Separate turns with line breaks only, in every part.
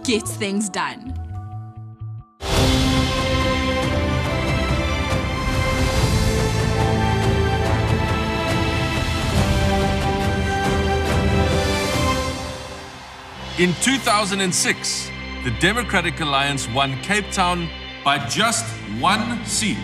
gets things done.
In 2006, the Democratic Alliance won Cape Town by just 1 seat.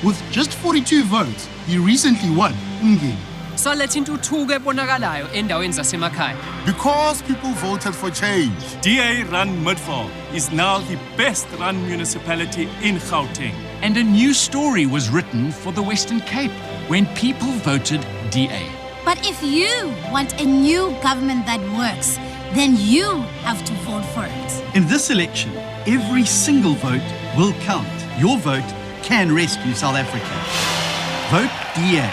With just 42 votes, he recently won Umgeni.
Saletha intuthuko ebonakalayo endaweni zasemakhaya.
Because people voted for change.
DA-run Midvaal is now the best-run municipality in Gauteng.
And a new story was written for the Western Cape when people voted DA.
But if you want a new government that works, then you have to vote for it.
In this election, every single vote will count. Your vote can rescue South Africa. Vote DA.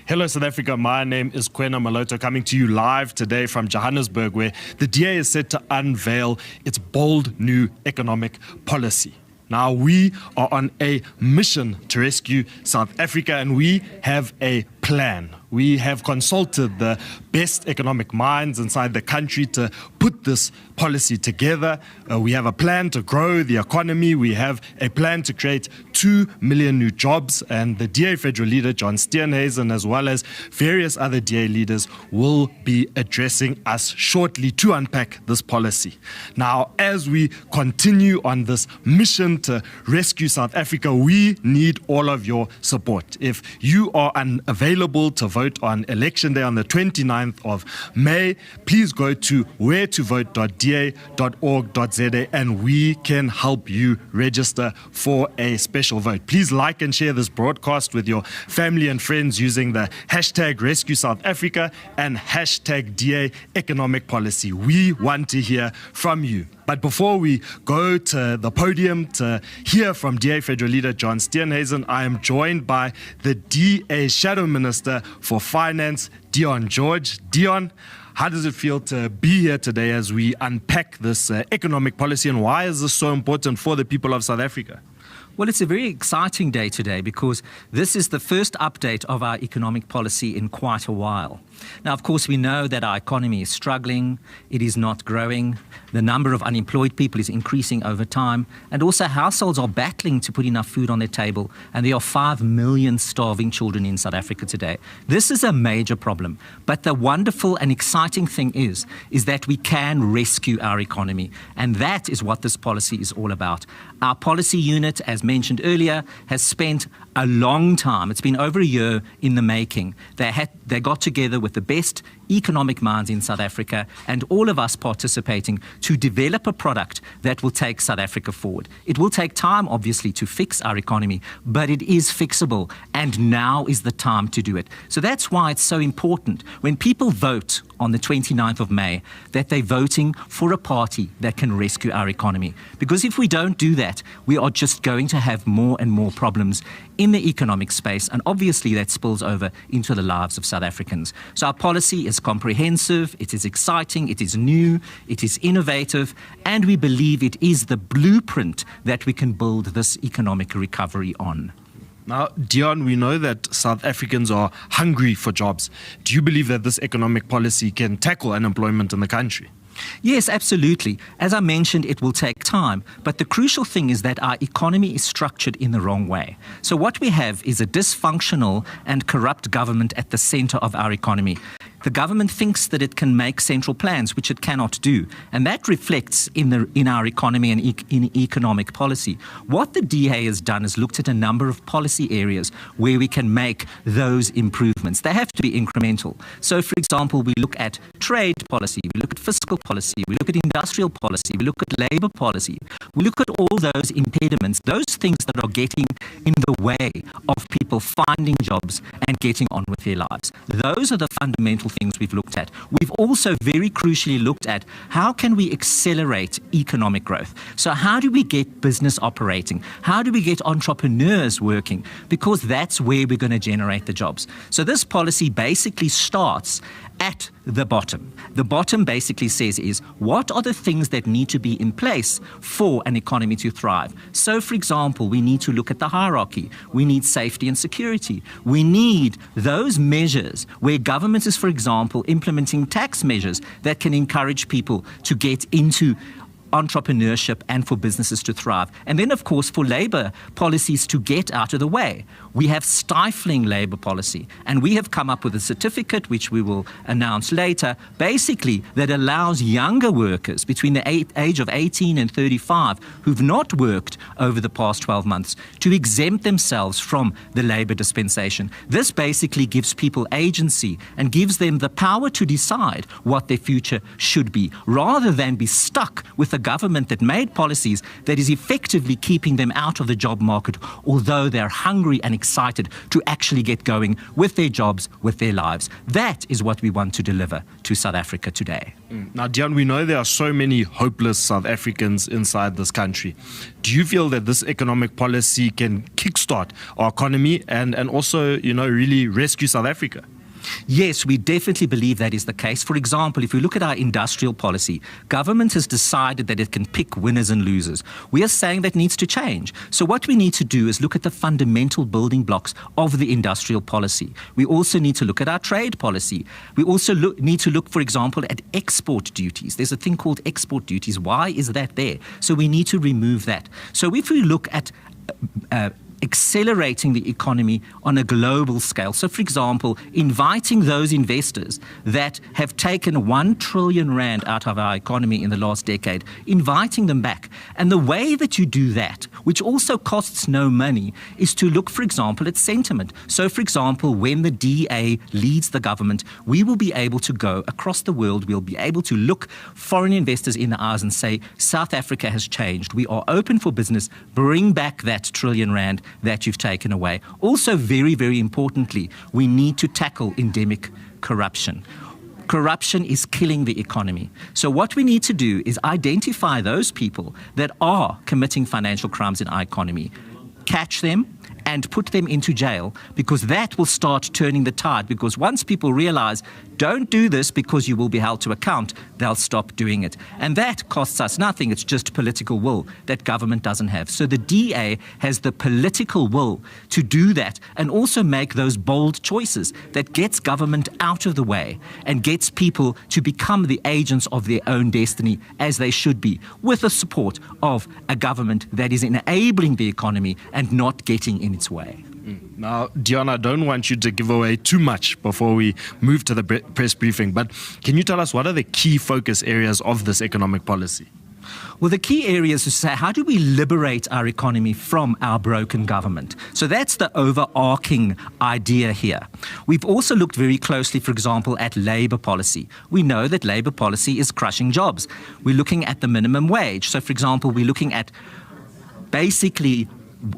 Hello, South Africa. My name is Kwena Maloto, coming to you live today from Johannesburg, where the DA is set to unveil its bold new economic policy. Now, we are on a mission to rescue South Africa, and we have a plan. We have consulted the best economic minds inside the country to put this policy together. We have a plan to grow the economy. We have a plan to create 2 million new jobs. And the DA Federal Leader John Steenhuisen, as well as various other DA leaders, will be addressing us shortly to unpack this policy. Now, as we continue on this mission to rescue South Africa, we need all of your support. If you are unavailable to vote on Election Day on the 29th of May, please go to wheretovote.da.org.za and we can help you register for a special vote. Please like and share this broadcast with your family and friends using the hashtag Rescue South Africa and hashtag DA Economic Policy. We want to hear from you. But before we go to the podium to hear from DA Federal Leader John Steenhuisen, I am joined by the DA Shadow Minister for Finance, Dion George. Dion, how does it feel to be here today as we unpack this economic policy, and why is this so important for the people of South Africa?
Well, it's a very exciting day today because this is the first update of our economic policy in quite a while. Now, of course, we know that our economy is struggling, it is not growing, the number of unemployed people is increasing over time, and also households are battling to put enough food on their table, and there are 5 million starving children in South Africa today. This is a major problem, but the wonderful and exciting thing is that we can rescue our economy, and that is what this policy is all about. Our policy unit, as mentioned earlier, has spent a long time. It's been over a year in the making. They got together with the best economic minds in South Africa and all of us participating to develop a product that will take South Africa forward. It will take time, obviously, to fix our economy, but it is fixable, and now is the time to do it. So that's why it's so important when people vote on the 29th of May that they're voting for a party that can rescue our economy. Because if we don't do that, we are just going to have more and more problems in the economic space, and obviously that spills over into the lives of South Africans. So our policy is comprehensive, it is exciting, it is new, it is innovative, and we believe it is the blueprint that we can build this economic recovery on.
Now, Dion, we know that South Africans are hungry for jobs. Do you believe that this economic policy can tackle unemployment in the country?
Yes, absolutely. As I mentioned, it will take time, but the crucial thing is that our economy is structured in the wrong way. So what we have is a dysfunctional and corrupt government at the center of our economy. The government thinks that it can make central plans, which it cannot do. And that reflects in our economy and in economic policy. What the DA has done is looked at a number of policy areas where we can make those improvements. They have to be incremental. So, for example, we look at trade policy, we look at fiscal policy, we look at industrial policy, we look at labor policy. We look at all those impediments, those things that are getting in the way of people finding jobs and getting on with their lives. Those are the fundamental things we've looked at. We've also very crucially looked at how can we accelerate economic growth. So how do we get business operating? How do we get entrepreneurs working? Because that's where we're going to generate the jobs. So this policy basically starts at the bottom. The bottom basically says is, what are the things that need to be in place for an economy to thrive? So, for example, we need to look at the hierarchy. We need safety and security. We need those measures where government is, for example, implementing tax measures that can encourage people to get into entrepreneurship and for businesses to thrive. And then, of course, for labor policies to get out of the way. We have stifling labor policy, and we have come up with a certificate, which we will announce later, basically that allows younger workers between the age of 18 and 35 who've not worked over the past 12 months to exempt themselves from the labor dispensation. This basically gives people agency and gives them the power to decide what their future should be, rather than be stuck with a government that made policies that is effectively keeping them out of the job market, although they're hungry and excited to actually get going with their jobs, with their lives. That is what we want to deliver to South Africa today.
Now, Dion, we know there are so many hopeless South Africans inside this country. Do you feel that this economic policy can kickstart our economy and also, really rescue South Africa?
Yes, we definitely believe that is the case. For example, if we look at our industrial policy, government has decided that it can pick winners and losers. We are saying that needs to change. So what we need to do is look at the fundamental building blocks of the industrial policy. We also need to look at our trade policy. We also need to look, for example, at export duties. There's a thing called export duties. Why is that there? So we need to remove that. So if we look at accelerating the economy on a global scale. So, for example, inviting those investors that have taken 1 trillion rand out of our economy in the last decade, inviting them back. And the way that you do that, which also costs no money, is to look, for example, at sentiment. So, for example, when the DA leads the government, we will be able to go across the world. We'll be able to look foreign investors in the eyes and say, South Africa has changed. We are open for business. Bring back that 1 trillion rand that you've taken away. Also, very, very importantly, we need to tackle endemic corruption. Corruption is killing the economy. So what we need to do is identify those people that are committing financial crimes in our economy, catch them, and put them into jail, because that will start turning the tide. Because once people realize, don't do this because you will be held to account, they'll stop doing it. And that costs us nothing. It's just political will that government doesn't have. So the DA has the political will to do that and also make those bold choices that gets government out of the way and gets people to become the agents of their own destiny, as they should be, with the support of a government that is enabling the economy and not getting in its way.
Now, Dion, I don't want you to give away too much before we move to the press briefing, but can you tell us what are the key focus areas of this economic policy?
Well, the key areas is to say, how do we liberate our economy from our broken government? So that's the overarching idea here. We've also looked very closely, for example, at labor policy. We know that labor policy is crushing jobs. We're looking at the minimum wage. So, for example, we're looking at basically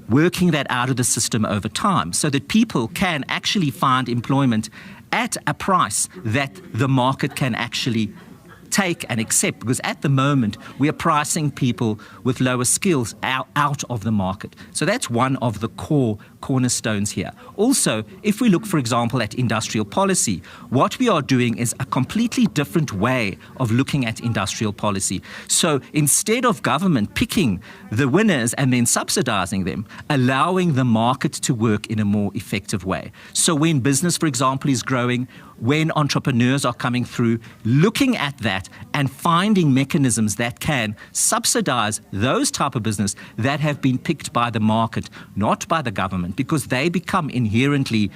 working that out of the system over time so that people can actually find employment at a price that the market can actually take and accept, because at the moment we are pricing people with lower skills out of the market. So that's one of the cornerstones here. Also, if we look, for example, at industrial policy, what we are doing is a completely different way of looking at industrial policy. So instead of government picking the winners and then subsidizing them, allowing the market to work in a more effective way. So when business, for example, is growing, when entrepreneurs are coming through, looking at that and finding mechanisms that can subsidize those type of business that have been picked by the market, not by the government, because they become inherently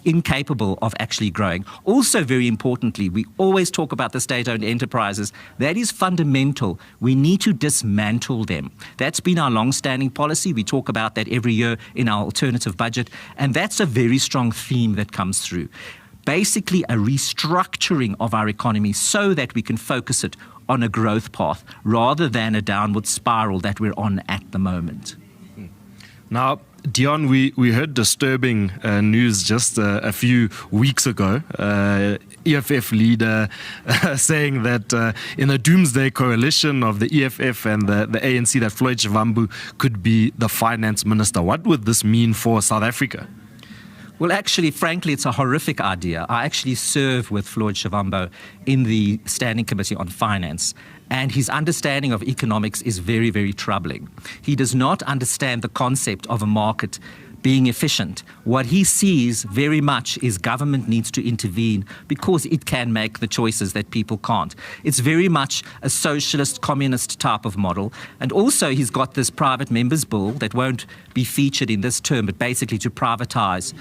incapable of actually growing. Also, very importantly, we always talk about the state-owned enterprises. That is fundamental. We need to dismantle them. That's been our long-standing policy. We talk about that every year in our alternative budget, and that's a very strong theme that comes through. Basically a restructuring of our economy so that we can focus it on a growth path rather than a downward spiral that we're on at the moment.
Now, Dion, we heard disturbing news just a few weeks ago. EFF leader saying that in a doomsday coalition of the EFF and the ANC, that Floyd Shivambu could be the finance minister. What would this mean for South Africa?
Well, actually, frankly, it's a horrific idea. I actually serve with Floyd Shivambu in the Standing Committee on Finance, and his understanding of economics is very, very troubling. He does not understand the concept of a market being efficient. What he sees very much is government needs to intervene because it can make the choices that people can't. It's very much a socialist, communist type of model. And also he's got this private members bill that won't be featured in this term, but basically to privatize,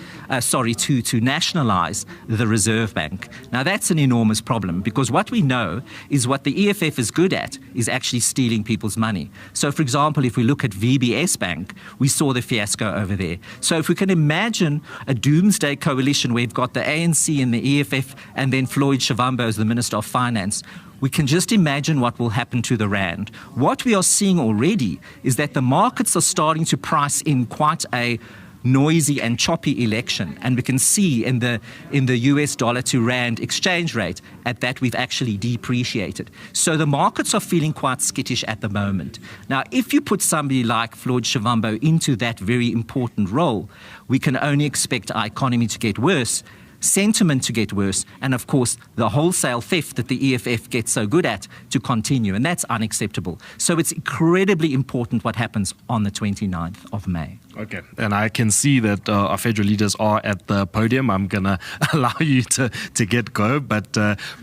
to nationalize the Reserve Bank. Now that's an enormous problem because what we know is what the EFF is good at is actually stealing people's money. So for example, if we look at VBS Bank, we saw the fiasco over there. So if we can imagine a doomsday coalition where we've got the ANC and the EFF and then Floyd Shivambu as the Minister of Finance, we can just imagine what will happen to the rand. What we are seeing already is that the markets are starting to price in quite a noisy and choppy election, and we can see in the US dollar to rand exchange rate at that we've actually depreciated. So the markets are feeling quite skittish at the moment. Now, if you put somebody like Floyd Shivambu into that very important role, we can only expect our economy to get worse, sentiment to get worse, and of course the wholesale theft that the EFF gets so good at to continue, and that's unacceptable. So it's incredibly important what happens on the 29th of May.
Okay, and I can see that our federal leaders are at the podium. I'm going to allow you to get go, but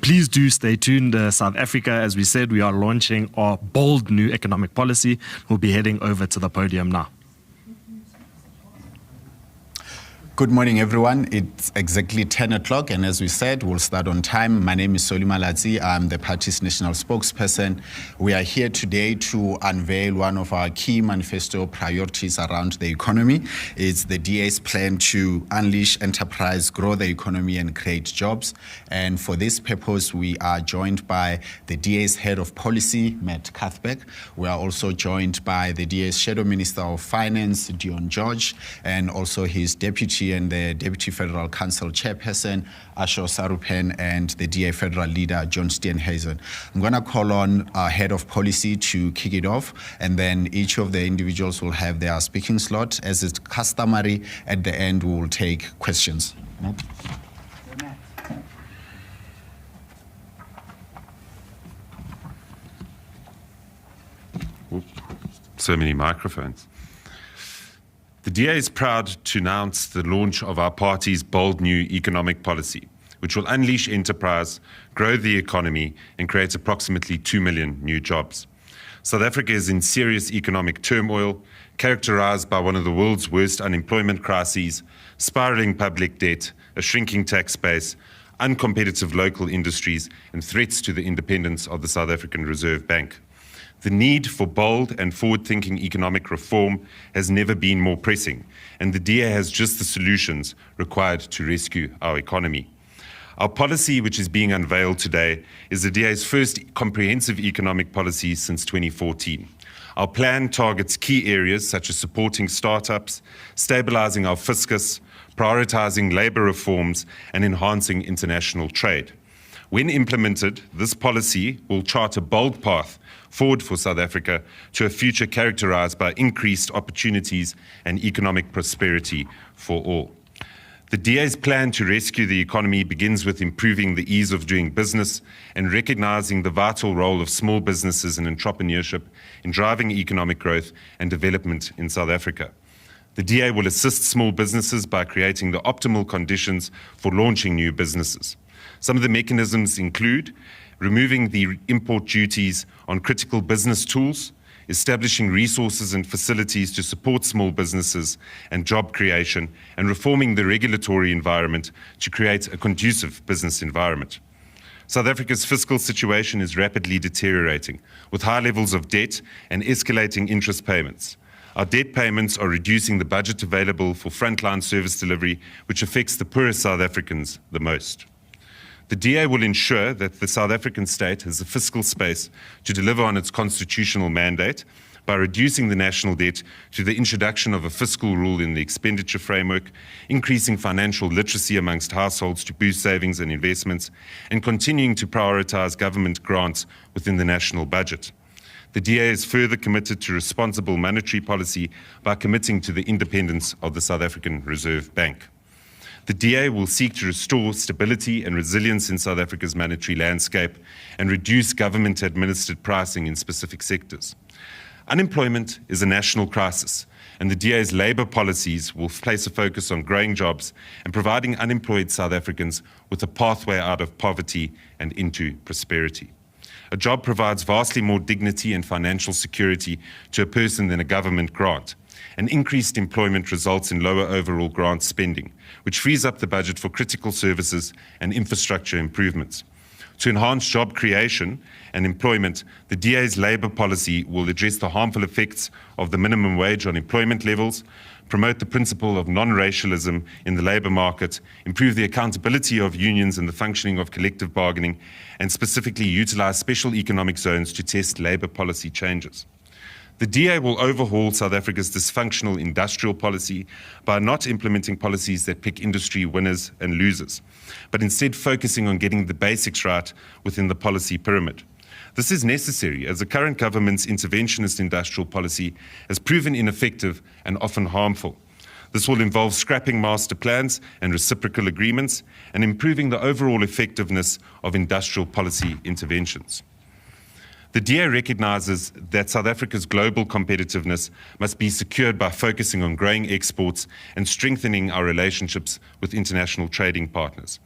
please do stay tuned. South Africa, as we said, we are launching our bold new economic policy. We'll be heading over to the podium now.
Good morning, everyone. It's exactly 10 o'clock, and as we said, we'll start on time. My name is Malatsi. I'm the party's national spokesperson. We are here today to unveil one of our key manifesto priorities around the economy. It's the DA's plan to unleash enterprise, grow the economy, and create jobs. And for this purpose, we are joined by the DA's head of policy, Matt Cuthbert. We are also joined by the DA's shadow minister of finance, Dion, and also his deputy and the Deputy Federal Council Chairperson, Ashor Sarupen, and the DA Federal Leader John Steenhuisen. I'm going to call on our head of policy to kick it off, and then each of the individuals will have their speaking slot. As is customary, at the end, we will take questions.
So many microphones. The DA is proud to announce the launch of our party's bold new economic policy, which will unleash enterprise, grow the economy, and create approximately 2 million new jobs. South Africa is in serious economic turmoil, characterized by one of the world's worst unemployment crises, spiraling public debt, a shrinking tax base, uncompetitive local industries, and threats to the independence of the South African Reserve Bank. The need for bold and forward-thinking economic reform has never been more pressing, and the DA has just the solutions required to rescue our economy. Our policy, which is being unveiled today, is the DA's first comprehensive economic policy since 2014. Our plan targets key areas such as supporting startups, stabilizing our fiscus, prioritizing labor reforms, and enhancing international trade. When implemented, this policy will chart a bold path forward for South Africa to a future characterized by increased opportunities and economic prosperity for all. The DA's plan to rescue the economy begins with improving the ease of doing business and recognizing the vital role of small businesses and entrepreneurship in driving economic growth and development in South Africa. The DA will assist small businesses by creating the optimal conditions for launching new businesses. Some of the mechanisms include removing the import duties on critical business tools, establishing resources and facilities to support small businesses and job creation, and reforming the regulatory environment to create a conducive business environment. South Africa's fiscal situation is rapidly deteriorating, with high levels of debt and escalating interest payments. Our debt payments are reducing the budget available for frontline service delivery, which affects the poorest South Africans the most. The DA will ensure that the South African state has the fiscal space to deliver on its constitutional mandate by reducing the national debt through the introduction of a fiscal rule in the expenditure framework, increasing financial literacy amongst households to boost savings and investments, and continuing to prioritize government grants within the national budget. The DA is further committed to responsible monetary policy by committing to the independence of the South African Reserve Bank. The DA will seek to restore stability and resilience in South Africa's monetary landscape and reduce government-administered pricing in specific sectors. Unemployment is a national crisis, and the DA's labour policies will place a focus on growing jobs and providing unemployed South Africans with a pathway out of poverty and into prosperity. A job provides vastly more dignity and financial security to a person than a government grant. And increased employment results in lower overall grant spending, which frees up the budget for critical services and infrastructure improvements. To enhance job creation and employment, the DA's labour policy will address the harmful effects of the minimum wage on employment levels, promote the principle of non-racialism in the labour market, improve the accountability of unions and the functioning of collective bargaining, and specifically utilise special economic zones to test labour policy changes. The DA will overhaul South Africa's dysfunctional industrial policy by not implementing policies that pick industry winners and losers, but instead focusing on getting the basics right within the policy pyramid. This is necessary as the current government's interventionist industrial policy has proven ineffective and often harmful. This will involve scrapping master plans and reciprocal agreements and improving the overall effectiveness of industrial policy interventions. The DA recognises that South Africa's global competitiveness must be secured by focusing on growing exports and strengthening our relationships with international trading partners.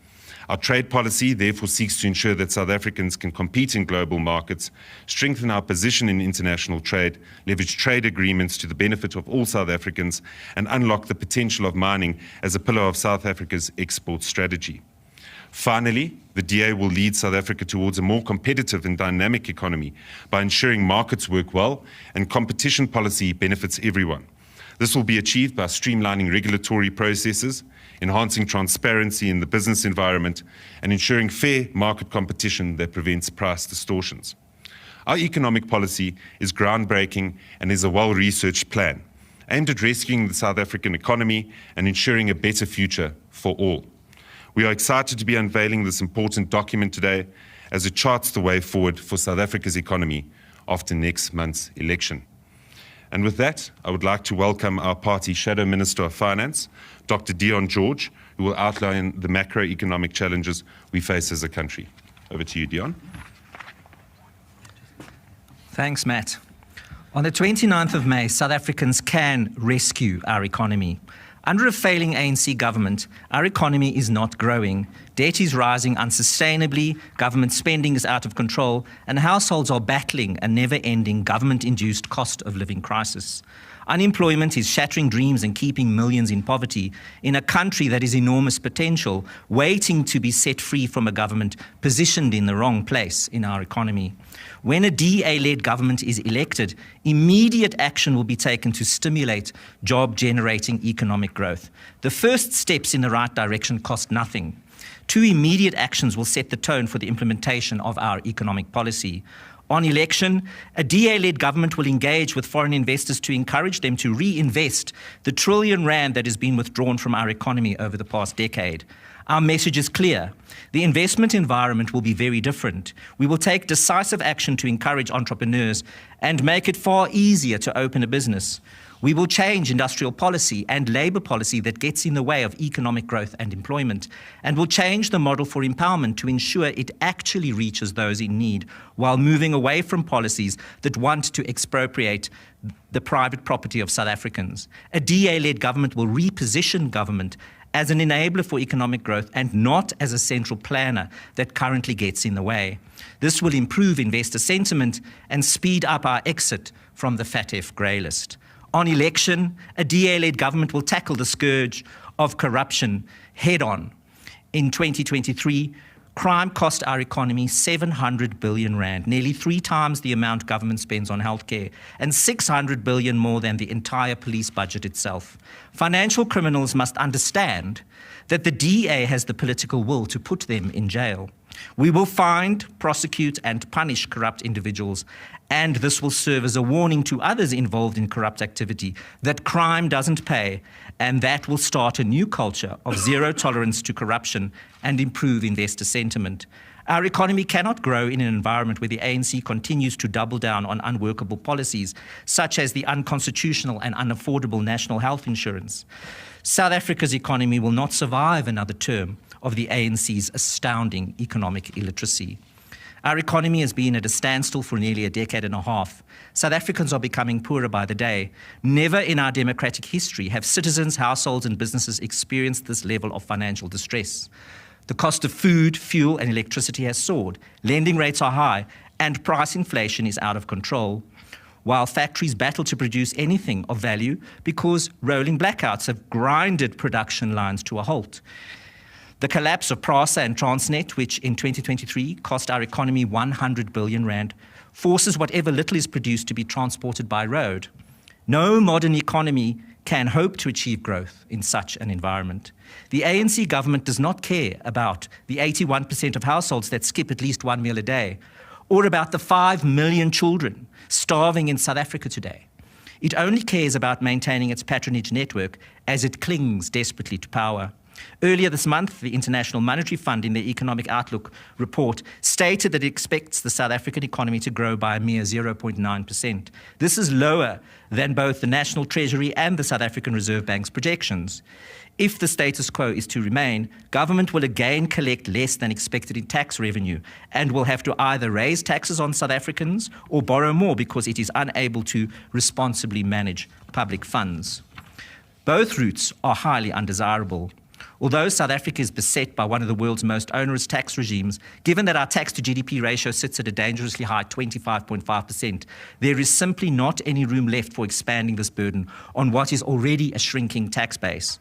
Our trade policy therefore seeks to ensure that South Africans can compete in global markets, strengthen our position in international trade, leverage trade agreements to the benefit of all South Africans, and unlock the potential of mining as a pillar of South Africa's export strategy. Finally, the DA will lead South Africa towards a more competitive and dynamic economy by ensuring markets work well and competition policy benefits everyone. This will be achieved by streamlining regulatory processes, enhancing transparency in the business environment, and ensuring fair market competition that prevents price distortions. Our economic policy is groundbreaking and is a well-researched plan, aimed at rescuing the South African economy and ensuring a better future for all. We are excited to be unveiling this important document today as it charts the way forward for South Africa's economy after next month's election. And with that, I would like to welcome our party Shadow Minister of Finance, Dr. Dion, who will outline the macroeconomic challenges we face as a country. Over to you, Dion.
Thanks, Matt. On the 29th of May, South Africans can rescue our economy. Under a failing ANC government, our economy is not growing. Debt is rising unsustainably, government spending is out of control, and households are battling a never-ending government-induced cost of living crisis. Unemployment is shattering dreams and keeping millions in poverty in a country that is enormous potential, waiting to be set free from a government positioned in the wrong place in our economy. When a DA-led government is elected, immediate action will be taken to stimulate job-generating economic growth. The first steps in the right direction cost nothing. Two immediate actions will set the tone for the implementation of our economic policy. On election, a DA-led government will engage with foreign investors to encourage them to reinvest the R1 trillion that has been withdrawn from our economy over the past decade. Our message is clear. The investment environment will be very different. We will take decisive action to encourage entrepreneurs and make it far easier to open a business. We will change industrial policy and labour policy that gets in the way of economic growth and employment, and will change the model for empowerment to ensure it actually reaches those in need, while moving away from policies that want to expropriate the private property of South Africans. A DA-led government will reposition government as an enabler for economic growth and not as a central planner that currently gets in the way. This will improve investor sentiment and speed up our exit from the FATF grey list. On election, a DA-led government will tackle the scourge of corruption head-on. In 2023, crime cost our economy 700 billion rand, nearly 3 times the amount government spends on healthcare, and 600 billion more than the entire police budget itself. Financial criminals must understand that the DA has the political will to put them in jail. We will find, prosecute, and punish corrupt individuals, and this will serve as a warning to others involved in corrupt activity that crime doesn't pay, and that will start a new culture of zero tolerance to corruption and improve investor sentiment. Our economy cannot grow in an environment where the ANC continues to double down on unworkable policies, such as the unconstitutional and unaffordable national health insurance. South Africa's economy will not survive another term of the ANC's astounding economic illiteracy. Our economy has been at a standstill for nearly a decade and a half. South Africans are becoming poorer by the day. Never in our democratic history have citizens, households, and businesses experienced this level of financial distress. The cost of food, fuel, and electricity has soared. Lending rates are high, and price inflation is out of control, while factories battle to produce anything of value because rolling blackouts have grinded production lines to a halt. The collapse of PRASA and Transnet, which in 2023 cost our economy 100 billion rand, forces whatever little is produced to be transported by road. No modern economy can hope to achieve growth in such an environment. The ANC government does not care about the 81% of households that skip at least one meal a day, or about the 5 million children starving in South Africa today. It only cares about maintaining its patronage network as it clings desperately to power. Earlier this month, the International Monetary Fund, in their Economic Outlook report, stated that it expects the South African economy to grow by a mere 0.9%. This is lower than both the National Treasury and the South African Reserve Bank's projections. If the status quo is to remain, government will again collect less than expected in tax revenue and will have to either raise taxes on South Africans or borrow more because it is unable to responsibly manage public funds. Both routes are highly undesirable. Although South Africa is beset by one of the world's most onerous tax regimes, given that our tax to GDP ratio sits at a dangerously high 25.5%, there is simply not any room left for expanding this burden on what is already a shrinking tax base.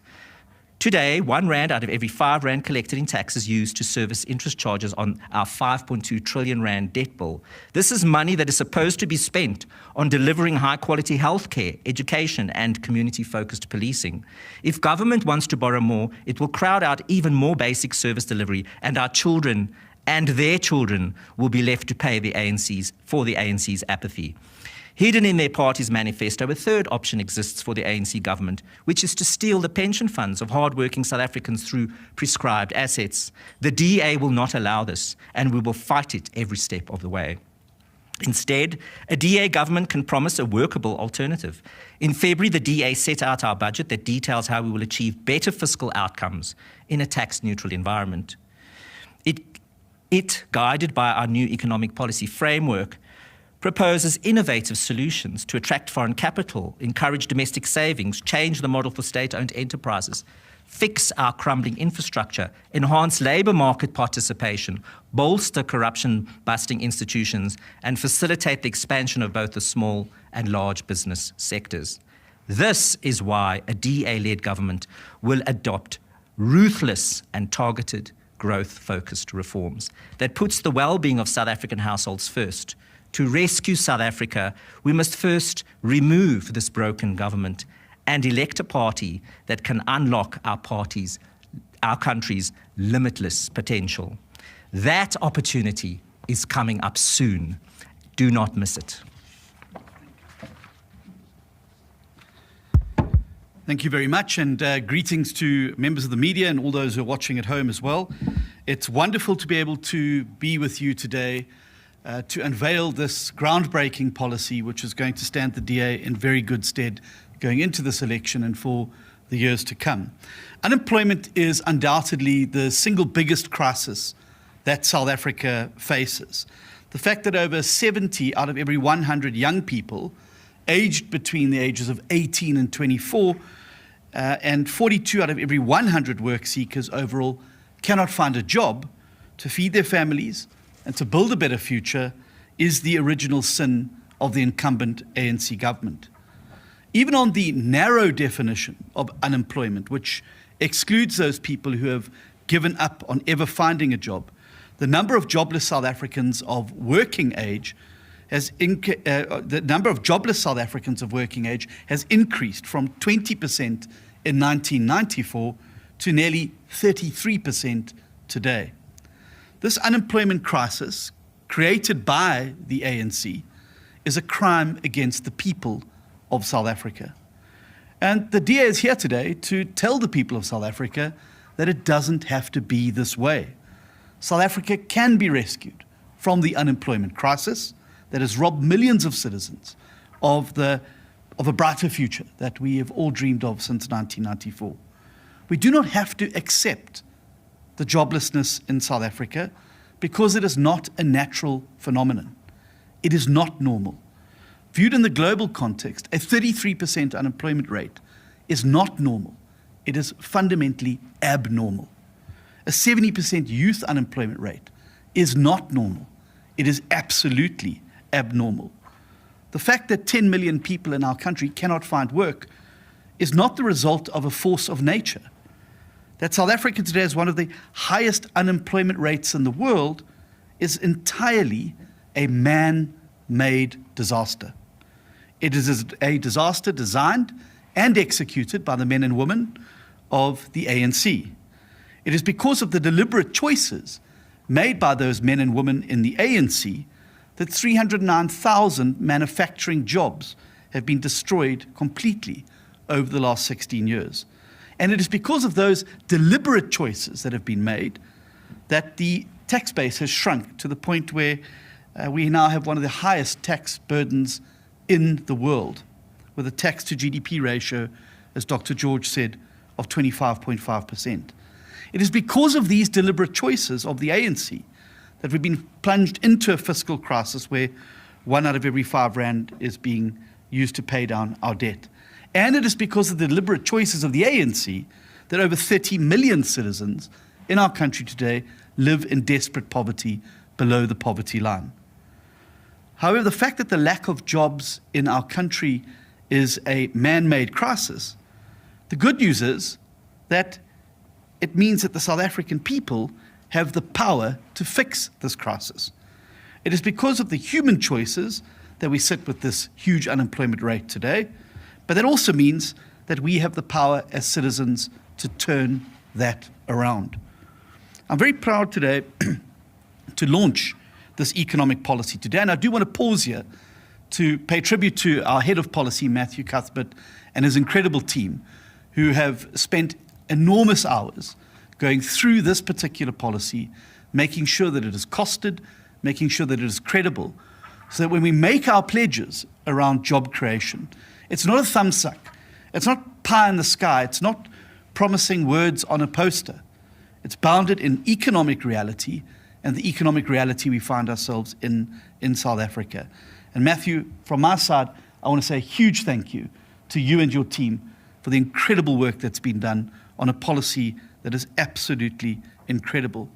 Today, 1 rand out of every 5 rand collected in tax is used to service interest charges on our 5.2 trillion rand debt bill. This is money that is supposed to be spent on delivering high-quality healthcare, education, and community-focused policing. If government wants to borrow more, it will crowd out even more basic service delivery, and our children and their children will be left to pay the ANC's apathy. Hidden in their party's manifesto, a third option exists for the ANC government, which is to steal the pension funds of hard-working South Africans through prescribed assets. The DA will not allow this, and we will fight it every step of the way. Instead, a DA government can promise a workable alternative. In February, the DA set out our budget that details how we will achieve better fiscal outcomes in a tax-neutral environment. It, guided by our new economic policy framework, proposes innovative solutions to attract foreign capital, encourage domestic savings, change the model for state-owned enterprises, fix our crumbling infrastructure, enhance labour market participation, bolster corruption-busting institutions, and facilitate the expansion of both the small and large business sectors. This is why a DA-led government will adopt ruthless and targeted growth-focused reforms that puts the well-being of South African households first. To rescue South Africa, we must first remove this broken government and elect a party that can unlock our country's limitless potential. That opportunity is coming up soon. Do not miss it.
Thank you very much, and greetings to members of the media and all those who are watching at home as well. It's wonderful to be able to be with you today to unveil this groundbreaking policy which is going to stand the DA in very good stead going into this election and for the years to come. Unemployment is undoubtedly the single biggest crisis that South Africa faces. The fact that over 70 out of every 100 young people aged between the ages of 18 and 24 and 42 out of every 100 work seekers overall cannot find a job to feed their families and to build a better future is the original sin of the incumbent ANC government. Even on the narrow definition of unemployment, which excludes those people who have given up on ever finding a job, the number of jobless South Africans of working age has the number of jobless South Africans of working age has increased from 20% in 1994 to nearly 33% today. This unemployment crisis, created by the ANC, is a crime against the people of South Africa. And the DA is here today to tell the people of South Africa that it doesn't have to be this way. South Africa can be rescued from the unemployment crisis that has robbed millions of citizens of a brighter future that we have all dreamed of since 1994. We do not have to accept the joblessness in South Africa because it is not a natural phenomenon. It is not normal. Viewed in the global context, a 33% unemployment rate is not normal. It is fundamentally abnormal. A 70% youth unemployment rate is not normal. It is absolutely abnormal. The fact that 10 million people in our country cannot find work is not the result of a force of nature. That South Africa today has one of the highest unemployment rates in the world is entirely a man-made disaster. It is a disaster designed and executed by the men and women of the ANC. It is because of the deliberate choices made by those men and women in the ANC that 309,000 manufacturing jobs have been destroyed completely over the last 16 years. And it is because of those deliberate choices that have been made that the tax base has shrunk to the point where we now have one of the highest tax burdens in the world, with a tax to GDP ratio, as Dr. George said, of 25.5%. It is because of these deliberate choices of the ANC that we've been plunged into a fiscal crisis where 1 out of every 5 rand is being used to pay down our debt. And it is because of the deliberate choices of the ANC that over 30 million citizens in our country today live in desperate poverty below the poverty line. However, the fact that the lack of jobs in our country is a man-made crisis, the good news is that it means that the South African people have the power to fix this crisis. It is because of the human choices that we sit with this huge unemployment rate today, but that also means that we have the power as citizens to turn that around. I'm very proud today to launch this economic policy today, and I do want to pause here to pay tribute to our head of policy, Matthew Cuthbert, and his incredible team, who have spent enormous hours going through this particular policy, making sure that it is costed, making sure that it is credible, so that when we make our pledges around job creation, it's not a thumbsuck, it's not pie in the sky, it's not promising words on a poster. It's bounded in economic reality, and the economic reality we find ourselves in South Africa. And Matthew, from my side, I want to say a huge thank you to you and your team for the incredible work that's been done on a policy that is absolutely incredible.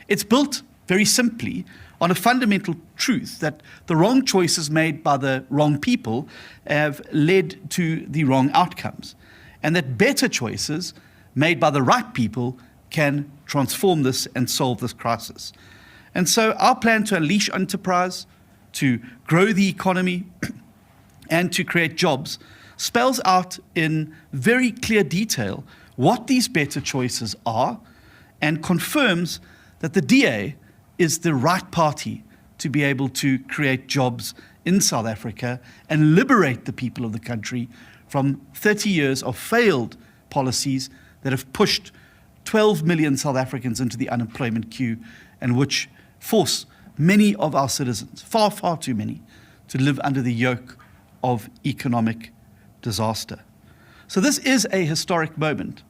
It's built very simply on a fundamental truth that the wrong choices made by the wrong people have led to the wrong outcomes, and that better choices made by the right people can transform this and solve this crisis. And so our plan to unleash enterprise, to grow the economy, and to create jobs spells out in very clear detail what these better choices are, and confirms that the DA is the right party to be able to create jobs in South Africa and liberate the people of the country from 30 years of failed policies that have pushed 12 million South Africans into the unemployment queue, and which force many of our citizens, far, far too many, to live under the yoke of economic disaster. So this is a historic moment,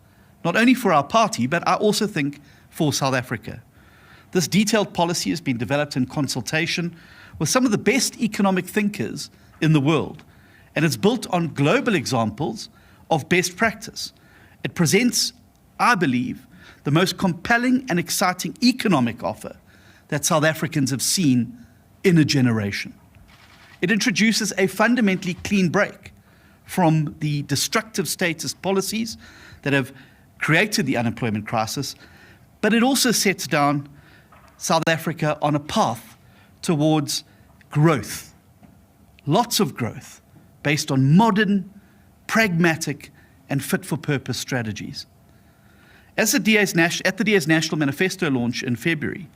not only for our party, but I also think for South Africa. This detailed policy has been developed in consultation with some of the best economic thinkers in the world, and it's built on global examples of best practice. It presents, I believe, the most compelling and exciting economic offer that South Africans have seen in a generation. It introduces a fundamentally clean break from the destructive status policies that have created the unemployment crisis, but it also sets down South Africa on a path towards growth, lots of growth, based on modern, pragmatic, and fit-for-purpose strategies. At the DA's National Manifesto launch in February,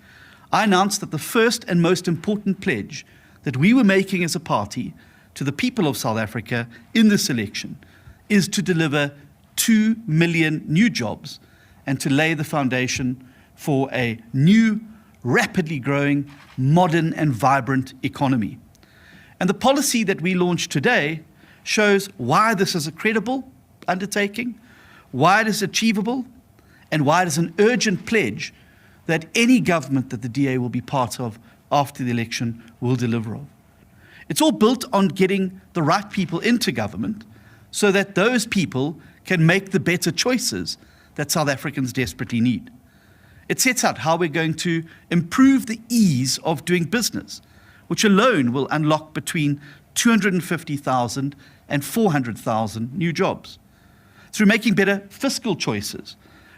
I announced that the first and most important pledge that we were making as a party to the people of South Africa in this election is to deliver 2 million new jobs and to lay the foundation for a new, rapidly growing, modern and vibrant economy. And the policy that we launched today shows why this is a credible undertaking, why it is achievable, and why it is an urgent pledge that any government that the DA will be part of after the election will deliver on. It's all built on getting the right people into government so that those people can make the better choices that South Africans desperately need. It sets out how we're going to improve the ease of doing business, which alone will unlock between 250,000 and 400,000 new jobs. Through making better fiscal choices,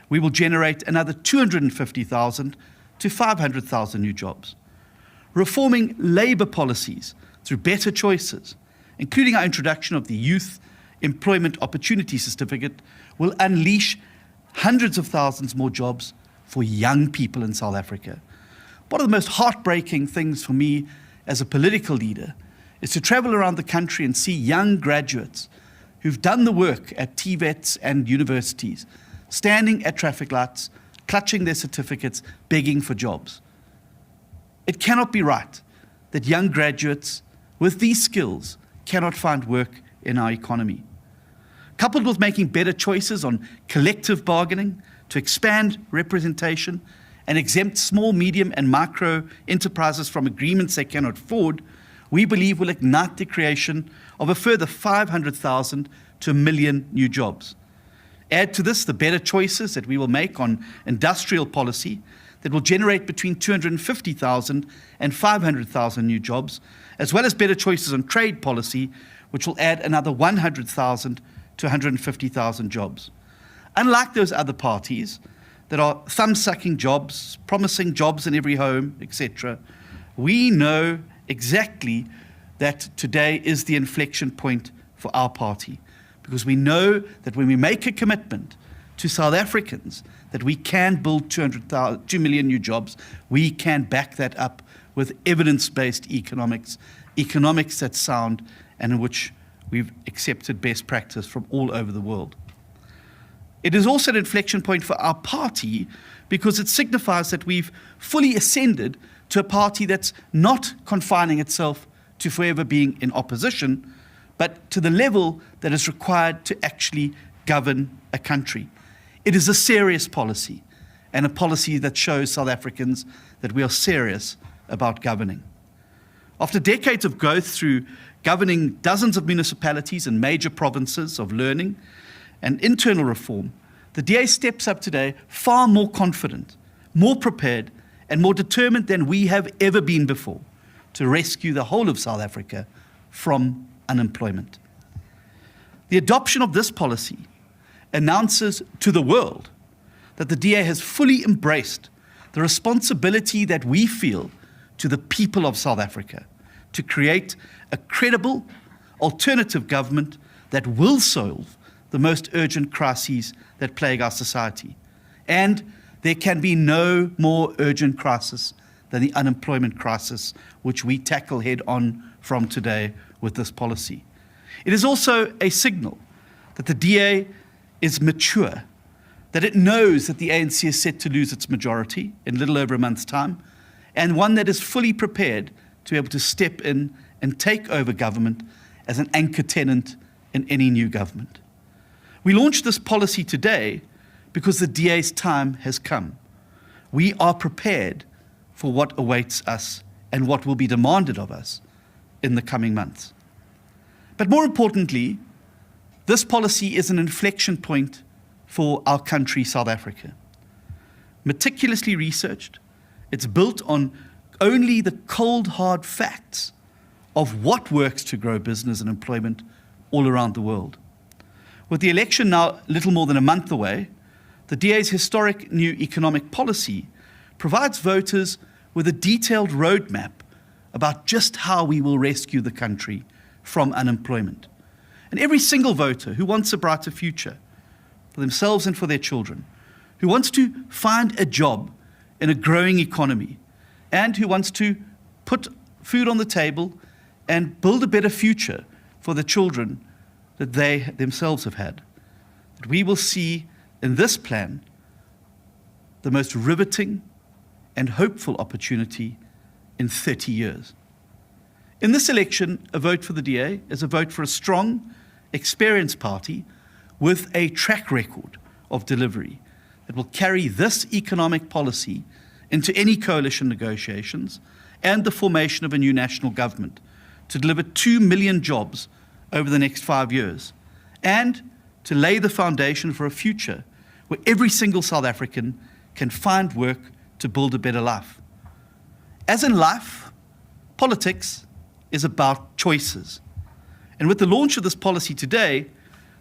we will generate another 250,000 to 500,000 new jobs. Reforming labour policies through better choices, including our introduction of the Youth Employment Opportunity Certificate, will unleash hundreds of thousands more jobs for young people in South Africa. One of the most heartbreaking things for me as a political leader is to travel around the country and see young graduates who've done the work at TVETs and universities, standing at traffic lights, clutching their certificates, begging for jobs. It cannot be right that young graduates with these skills cannot find work in our economy. Coupled with making better choices on collective bargaining to expand representation and exempt small, medium, and micro enterprises from agreements they cannot afford, we believe will ignite the creation of a further 500,000 to 1 million new jobs. Add to this the better choices that we will make on industrial policy that will generate between 250,000 and 500,000 new jobs, as well as better choices on trade policy, which will add another 100,000 to 150,000 jobs. Unlike those other parties that are thumb-sucking jobs, promising jobs in every home, etc., we know exactly that today is the inflection point for our party, because we know that when we make a commitment to South Africans that we can build 2 million new jobs, we can back that up with evidence-based economics that's sound and in which we've accepted best practice from all over the world. It is also an inflection point for our party because it signifies that we've fully ascended to a party that's not confining itself to forever being in opposition, but to the level that is required to actually govern a country. It is a serious policy, and a policy that shows South Africans that we are serious about governing. After decades of growth through governing dozens of municipalities and major provinces of learning and internal reform, the DA steps up today far more confident, more prepared, and more determined than we have ever been before to rescue the whole of South Africa from unemployment. The adoption of this policy announces to the world that the DA has fully embraced the responsibility that we feel to the people of South Africa to create a credible alternative government that will solve the most urgent crises that plague our society. And there can be no more urgent crisis than the unemployment crisis, which we tackle head on from today with this policy. It is also a signal that the DA is mature, that it knows that the ANC is set to lose its majority in little over a month's time, and one that is fully prepared to be able to step in and take over government as an anchor tenant in any new government. We launched this policy today because the DA's time has come. We are prepared for what awaits us and what will be demanded of us in the coming months. But more importantly, this policy is an inflection point for our country, South Africa. Meticulously researched, it's built on only the cold, hard facts of what works to grow business and employment all around the world. With the election now little more than a month away, the DA's historic new economic policy provides voters with a detailed roadmap about just how we will rescue the country from unemployment. And every single voter who wants a brighter future for themselves and for their children, who wants to find a job in a growing economy, and who wants to put food on the table and build a better future for the children that they themselves have had, that we will see in this plan the most riveting and hopeful opportunity in 30 years. In this election, a vote for the DA is a vote for a strong, experienced party with a track record of delivery that will carry this economic policy into any coalition negotiations and the formation of a new national government to deliver 2 million jobs over the next 5 years, and to lay the foundation for a future where every single South African can find work to build a better life. As in life, politics is about choices. And with the launch of this policy today,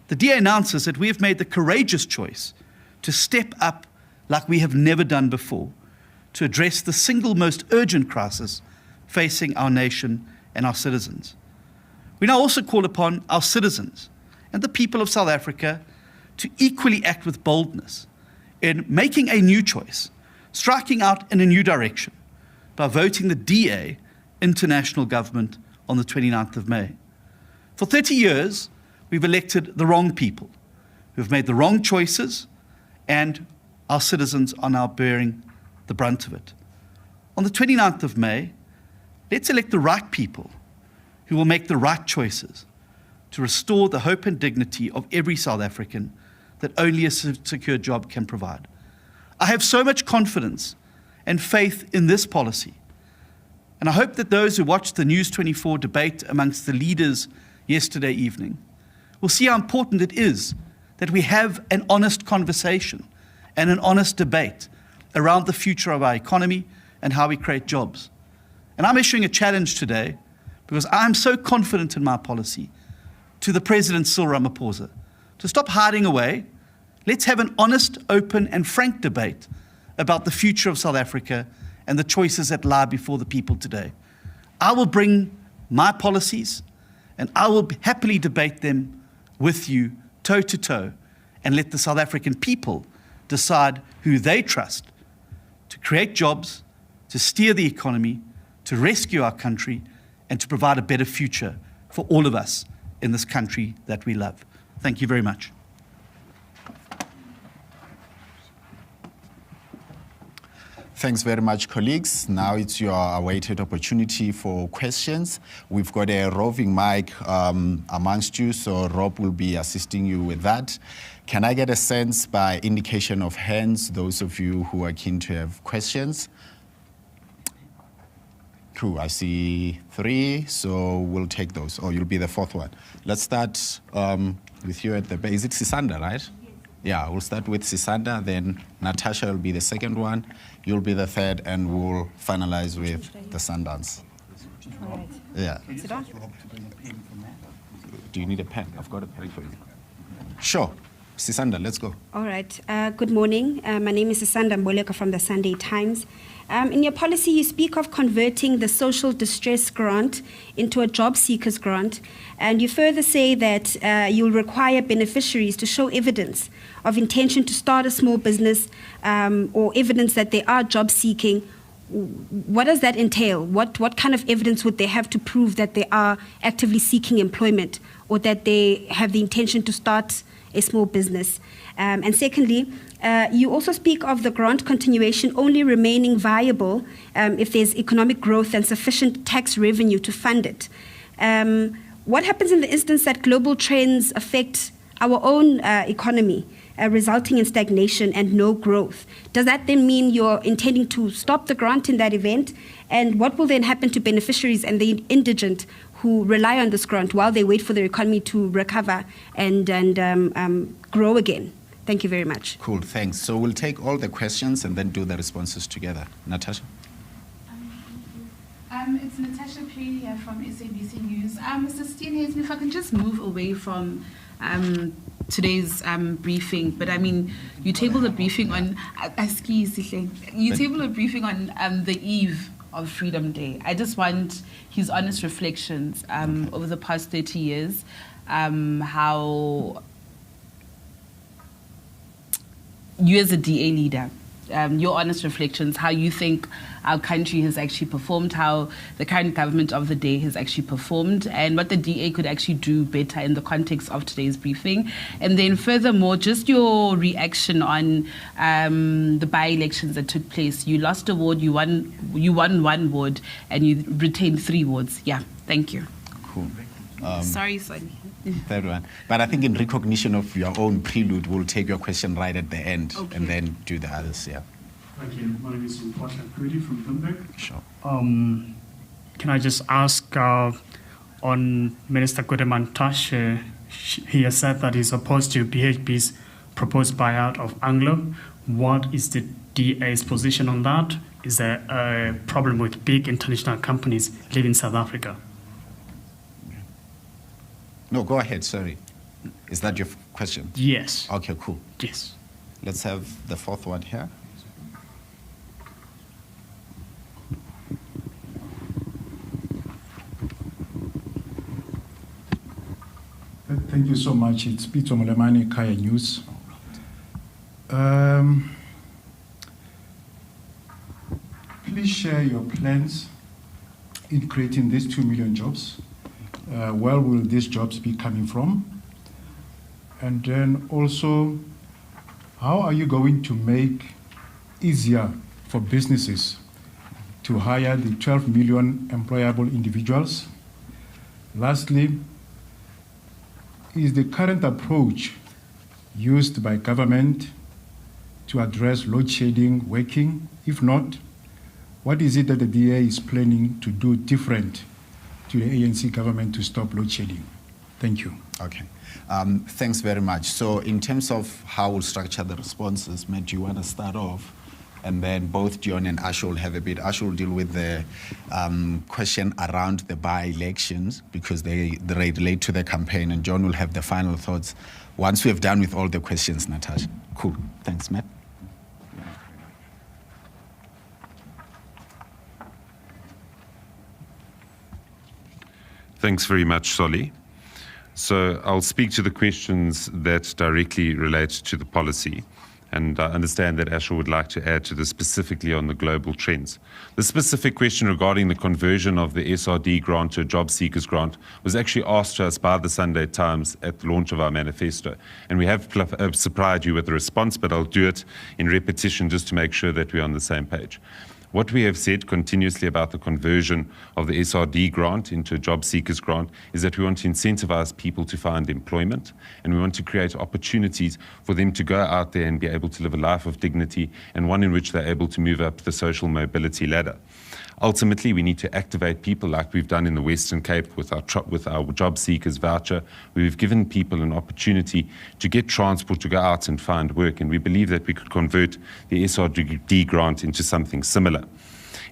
the DA announces that we have made the courageous choice to step up like we have never done before to address the single most urgent crisis facing our nation and our citizens. We now also call upon our citizens and the people of South Africa to equally act with boldness in making a new choice, striking out in a new direction by voting the DA into national government on the 29th of May. For 30 years, we've elected the wrong people who have made the wrong choices, and our citizens are now bearing the brunt of it. On the 29th of May, let's elect the right people who will make the right choices to restore the hope and dignity of every South African that only a secure job can provide. I have so much confidence and faith in this policy, and I hope that those who watched the News 24 debate amongst the leaders yesterday evening will see how important it is that we have an honest conversation and an honest debate around the future of our economy and how we create jobs. And I'm issuing a challenge today because I'm so confident in my policy to the President Cyril Ramaphosa to stop hiding away. Let's have an honest, open and frank debate about the future of South Africa and the choices that lie before the people today. I will bring my policies and I will happily debate them with you toe to toe and let the South African people decide who they trust to create jobs, to steer the economy, to rescue our country, and to provide a better future for all of us in this country that we love. Thank you very much.
Thanks very much, colleagues. Now it's your awaited opportunity for questions. We've got a roving mic amongst you, so Rob will be assisting you with that. Can I get a sense by indication of hands, those of you who are keen to have questions? Cool, I see 3, so we'll take those. Oh, you'll be the 4th one. Let's start with you at the base. Is it Sisanda, right? Yes. Yeah, we'll start with Sisanda, then Natasha will be the 2nd one, you'll be the 3rd, and we'll finalize with the Sundance.
All right.
Yeah.
Sit down.
Do you need a pen? I've got a pen for you. Sure. Sisanda, let's go.
All right. Good morning. My name is Sisanda Mboleka from the Sunday Times. In your policy, you speak of converting the social distress grant into a job seekers grant, and you further say that you'll require beneficiaries to show evidence of intention to start a small business or evidence that they are job seeking. What does that entail? What kind of evidence would they have to prove that they are actively seeking employment or that they have the intention to start a small business? And secondly, you also speak of the grant continuation only remaining viable if there's economic growth and sufficient tax revenue to fund it. What happens in the instance that global trends affect our own economy, resulting in stagnation and no growth? Does that then mean you're intending to stop the grant in that event? And what will then happen to beneficiaries and the indigent who rely on this grant while they wait for their economy to recover and grow again? Thank you very much.
Cool, thanks. So we'll take all the questions and then do the responses together. Natasha?
It's Natasha Puri here from SABC News. Mr. Steenhuisen, if I can just move away from today's briefing, but I mean, you tabled a briefing on, you tabled a briefing on the eve of Freedom Day. I just want his honest reflections over the past 30 years, how you as a DA leader your honest reflections, how you think our country has actually performed, how the current government of the day has actually performed, and what the DA could actually do better in the context of today's briefing. And then furthermore, just your reaction on the by-elections that took place. You lost a ward, you won one ward, and you retained 3 wards. Yeah, thank you.
Cool.
Sorry, Sonny.
Third one. But I think in recognition of your own prelude, we'll take your question right at the end and then do the others, yeah.
Thank you. My name is Cuthbert from Bloomberg.
Sure.
Can I just ask on Minister Kudemantashe, he has said that he's opposed to BHP's proposed buyout of Anglo. What is the DA's position on that? Is there a problem with big international companies leaving South Africa?
No, go ahead, sorry. Is that your question?
Yes.
Okay, cool.
Yes.
Let's have the 4th one here.
Thank you so much. It's Peter Molemani, Kaya News. Please share your plans in creating these 2 million jobs. Where will these jobs be coming from? And then also, how are you going to make easier for businesses to hire the 12 million employable individuals? Lastly, is the current approach used by government to address load shedding working? If not, what is it that the DA is planning to do different to the ANC government to stop load shedding? Thank you.
Okay. Thanks very much. So in terms of how we'll structure the responses, Matt, do you want to start off? And then both Dion and Ashor will have a bit. Ashor will deal with the question around the by-elections because they relate to the campaign, and John will have the final thoughts once we have done with all the questions, Natasha. Cool. Thanks, Matt.
Thanks very much, Solly. So I'll speak to the questions that directly relate to the policy. And I understand that Ashor would like to add to this specifically on the global trends. The specific question regarding the conversion of the SRD grant to a job seekers grant was actually asked to us by the Sunday Times at the launch of our manifesto. And we have supplied you with a response, but I'll do it in repetition just to make sure that we're on the same page. What we have said continuously about the conversion of the SRD grant into a job seekers grant is that we want to incentivize people to find employment, and we want to create opportunities for them to go out there and be able to live a life of dignity, and one in which they're able to move up the social mobility ladder. Ultimately, we need to activate people like we've done in the Western Cape with our job seekers voucher. We've given people an opportunity to get transport to go out and find work, and we believe that we could convert the SRD grant into something similar.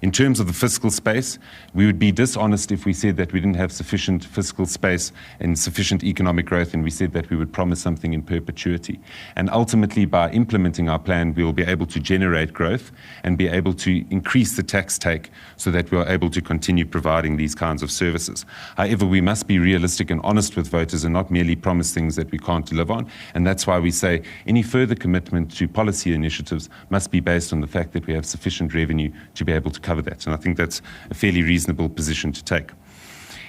In terms of the fiscal space, we would be dishonest if we said that we didn't have sufficient fiscal space and sufficient economic growth, and we said that we would promise something in perpetuity. And ultimately, by implementing our plan, we will be able to generate growth and be able to increase the tax take so that we are able to continue providing these kinds of services. However, we must be realistic and honest with voters and not merely promise things that we can't deliver on. And that's why we say any further commitment to policy initiatives must be based on the fact that we have sufficient revenue to be able to cover that. And I think that's a fairly reasonable position to take.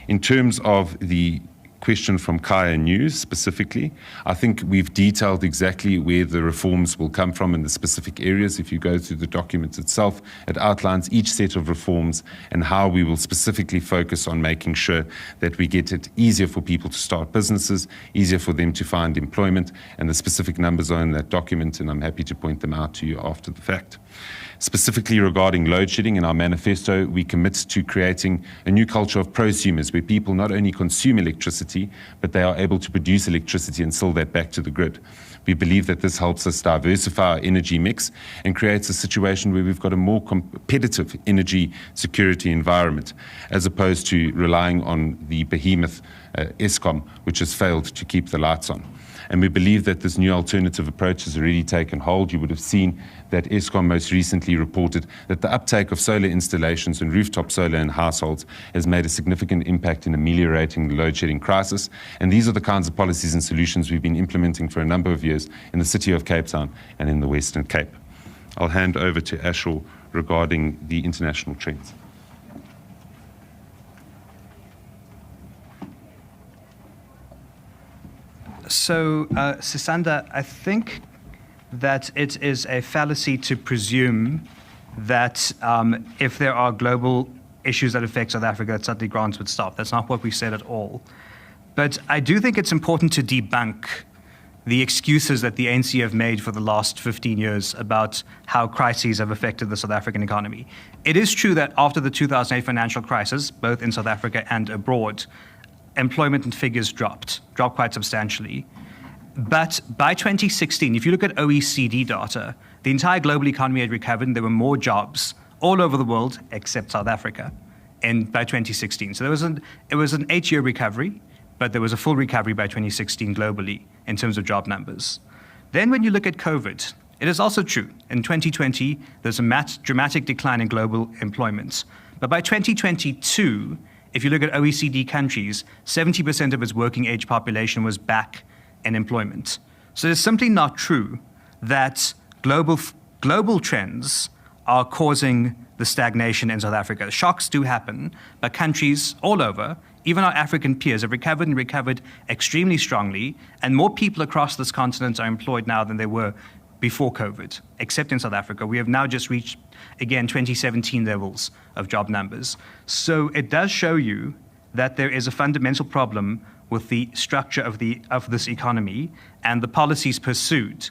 In terms of the question from Kaya News specifically, I think we've detailed exactly where the reforms will come from in the specific areas. If you go through the document itself, it outlines each set of reforms and how we will specifically focus on making sure that we get it easier for people to start businesses, easier for them to find employment, and the specific numbers are in that document, and I'm happy to point them out to you after the fact. Specifically regarding load shedding, in our manifesto, we commit to creating a new culture of prosumers where people not only consume electricity, but they are able to produce electricity and sell that back to the grid. We believe that this helps us diversify our energy mix and creates a situation where we've got a more competitive energy security environment, as opposed to relying on the behemoth Eskom, which has failed to keep the lights on. And we believe that this new alternative approach has already taken hold. You would have seen that Eskom most recently reported that the uptake of solar installations and rooftop solar in households has made a significant impact in ameliorating the load shedding crisis. And these are the kinds of policies and solutions we've been implementing for a number of years in the city of Cape Town and in the Western Cape. I'll hand over to Ashor regarding the international trends.
So, Sisanda, I think that it is a fallacy to presume that if there are global issues that affect South Africa, that suddenly grants would stop. That's not what we said at all. But I do think it's important to debunk the excuses that the ANC have made for the last 15 years about how crises have affected the South African economy. It is true that after the 2008 financial crisis, both in South Africa and abroad, employment figures dropped quite substantially. But by 2016, if you look at OECD data, the entire global economy had recovered and there were more jobs all over the world except South Africa by 2016. So it was an 8-year recovery, but there was a full recovery by 2016 globally in terms of job numbers. Then when you look at COVID, it is also true. In 2020, there's a dramatic decline in global employment. But by 2022, if you look at OECD countries, 70% of its working age population was back in employment. So it's simply not true that global trends are causing the stagnation in South Africa. Shocks do happen, but countries all over, even our African peers, have recovered and recovered extremely strongly, and more people across this continent are employed now than they were before COVID, except in South Africa. We have now just reached, again, 2017 levels of job numbers. So it does show you that there is a fundamental problem with the structure of this economy and the policies pursued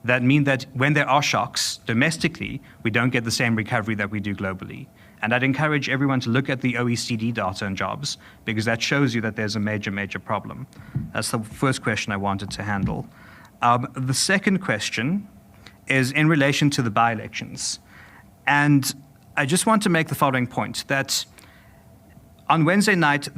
that mean that when there are shocks domestically, we don't get the same recovery that we do globally. And I'd encourage everyone to look at the OECD data on jobs, because that shows you that there's a major, major problem. That's the first question I wanted to handle. The second question is in relation to the by-elections. And I just want to make the following point, that on Wednesday night,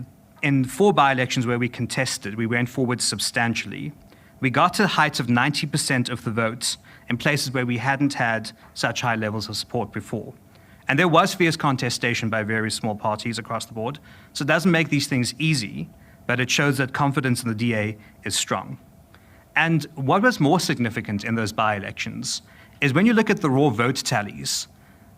in 4 by-elections where we contested, we went forward substantially. We got to heights of 90% of the votes in places where we hadn't had such high levels of support before. And there was fierce contestation by various small parties across the board. So it doesn't make these things easy, but it shows that confidence in the DA is strong. And what was more significant in those by-elections is when you look at the raw vote tallies,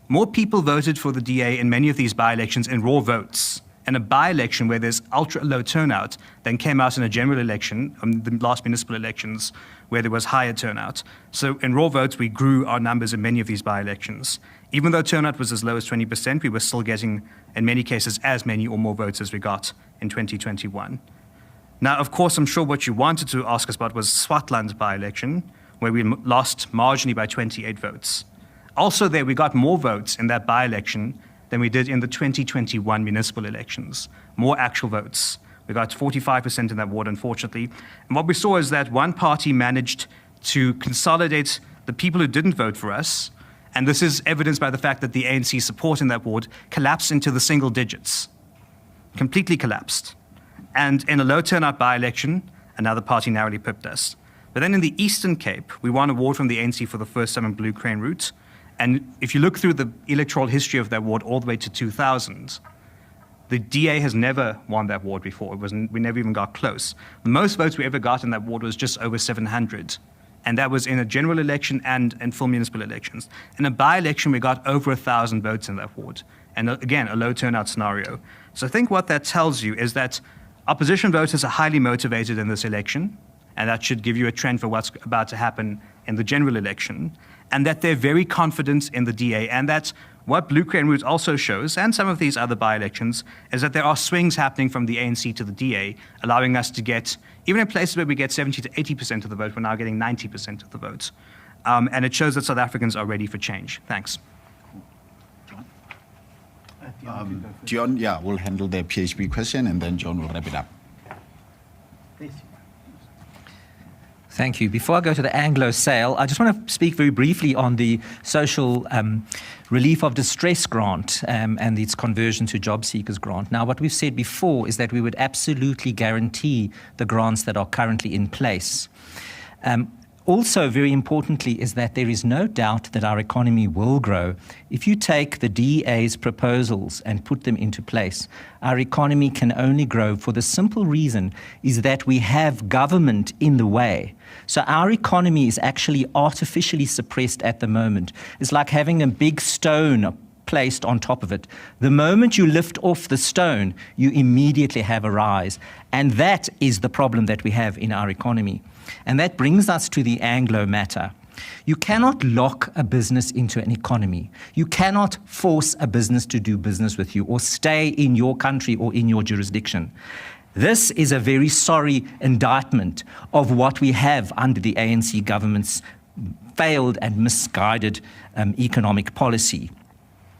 more people voted for the DA in many of these by-elections in raw votes, in a by-election where there's ultra-low turnout, than came out in a general election, the last municipal elections, where there was higher turnout. So in raw votes, we grew our numbers in many of these by-elections. Even though turnout was as low as 20%, we were still getting, in many cases, as many or more votes as we got in 2021. Now, of course, I'm sure what you wanted to ask us about was Swartland's by-election, where we lost marginally by 28 votes. Also there, we got more votes in that by-election than we did in the 2021 municipal elections, more actual votes. We got 45% in that ward, unfortunately. And what we saw is that one party managed to consolidate the people who didn't vote for us, and this is evidenced by the fact that the ANC support in that ward collapsed into the single digits, completely collapsed. And in a low turnout by-election, another party narrowly pipped us. But then in the Eastern Cape, we won a ward from the ANC for the first time in Blue Crane route. And if you look through the electoral history of that ward all the way to 2000, the DA has never won that ward before. We never even got close. The most votes we ever got in that ward was just over 700. And that was in a general election and in full municipal elections. In a by-election, we got over 1,000 votes in that ward. And again, a low turnout scenario. So I think what that tells you is that opposition voters are highly motivated in this election, and that should give you a trend for what's about to happen in the general election, and that they're very confident in the DA, and that what Blue Crane Route also shows, and some of these other by-elections, is that there are swings happening from the ANC to the DA, allowing us to get, even in places where we get 70 to 80% of the vote, we're now getting 90% of the vote. And it shows that South Africans are ready for change. Thanks.
Dion, will handle the PHP question, and then John will wrap it up.
Thank you. Before I go to the Anglo sale, I just want to speak very briefly on the social relief of distress grant and its conversion to job seekers grant. Now, what we've said before is that we would absolutely guarantee the grants that are currently in place. Also, very importantly, is that there is no doubt that our economy will grow. If you take the DEA's proposals and put them into place, our economy can only grow for the simple reason is that we have government in the way. So our economy is actually artificially suppressed at the moment. It's like having a big stone placed on top of it. The moment you lift off the stone, you immediately have a rise. And that is the problem that we have in our economy. And that brings us to the Anglo matter. You cannot lock a business into an economy. You cannot force a business to do business with you or stay in your country or in your jurisdiction. This is a very sorry indictment of what we have under the ANC government's failed and misguided economic policy.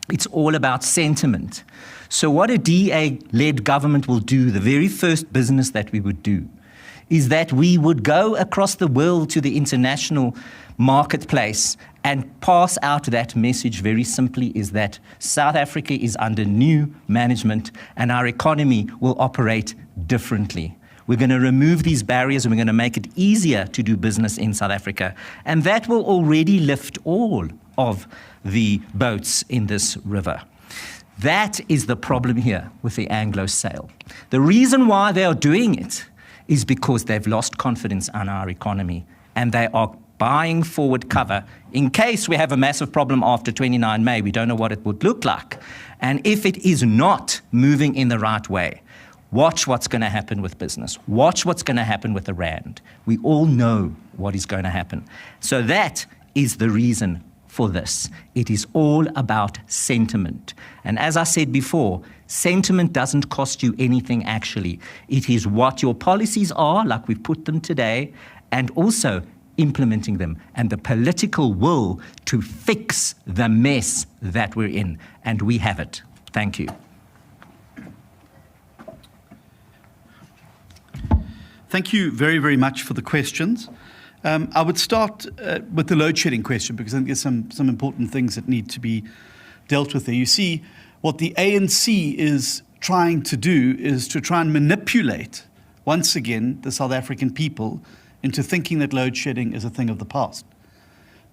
It's all about sentiment. So what a DA-led government will do, the very first business that we would do, is that we would go across the world to the international marketplace and pass out that message very simply is that South Africa is under new management and our economy will operate differently. We're going to remove these barriers and we're going to make it easier to do business in South Africa. And that will already lift all of the boats in this river. That is the problem here with the Anglo sale. The reason why they are doing it is because they've lost confidence in our economy and they are buying forward cover in case we have a massive problem after 29 May. We don't know what it would look like. And if it is not moving in the right way, watch what's going to happen with business. Watch what's going to happen with the rand. We all know what is going to happen. So that is the reason for this. It is all about sentiment. And as I said before, sentiment doesn't cost you anything actually. It is what your policies are, like we've put them today, and also implementing them and the political will to fix the mess that we're in. And we have it. Thank you.
Thank you very, very much for the questions. I would start with the load shedding question because I think there's some important things that need to be dealt with there. You see, what the ANC is trying to do is to try and manipulate, once again, the South African people into thinking that load shedding is a thing of the past.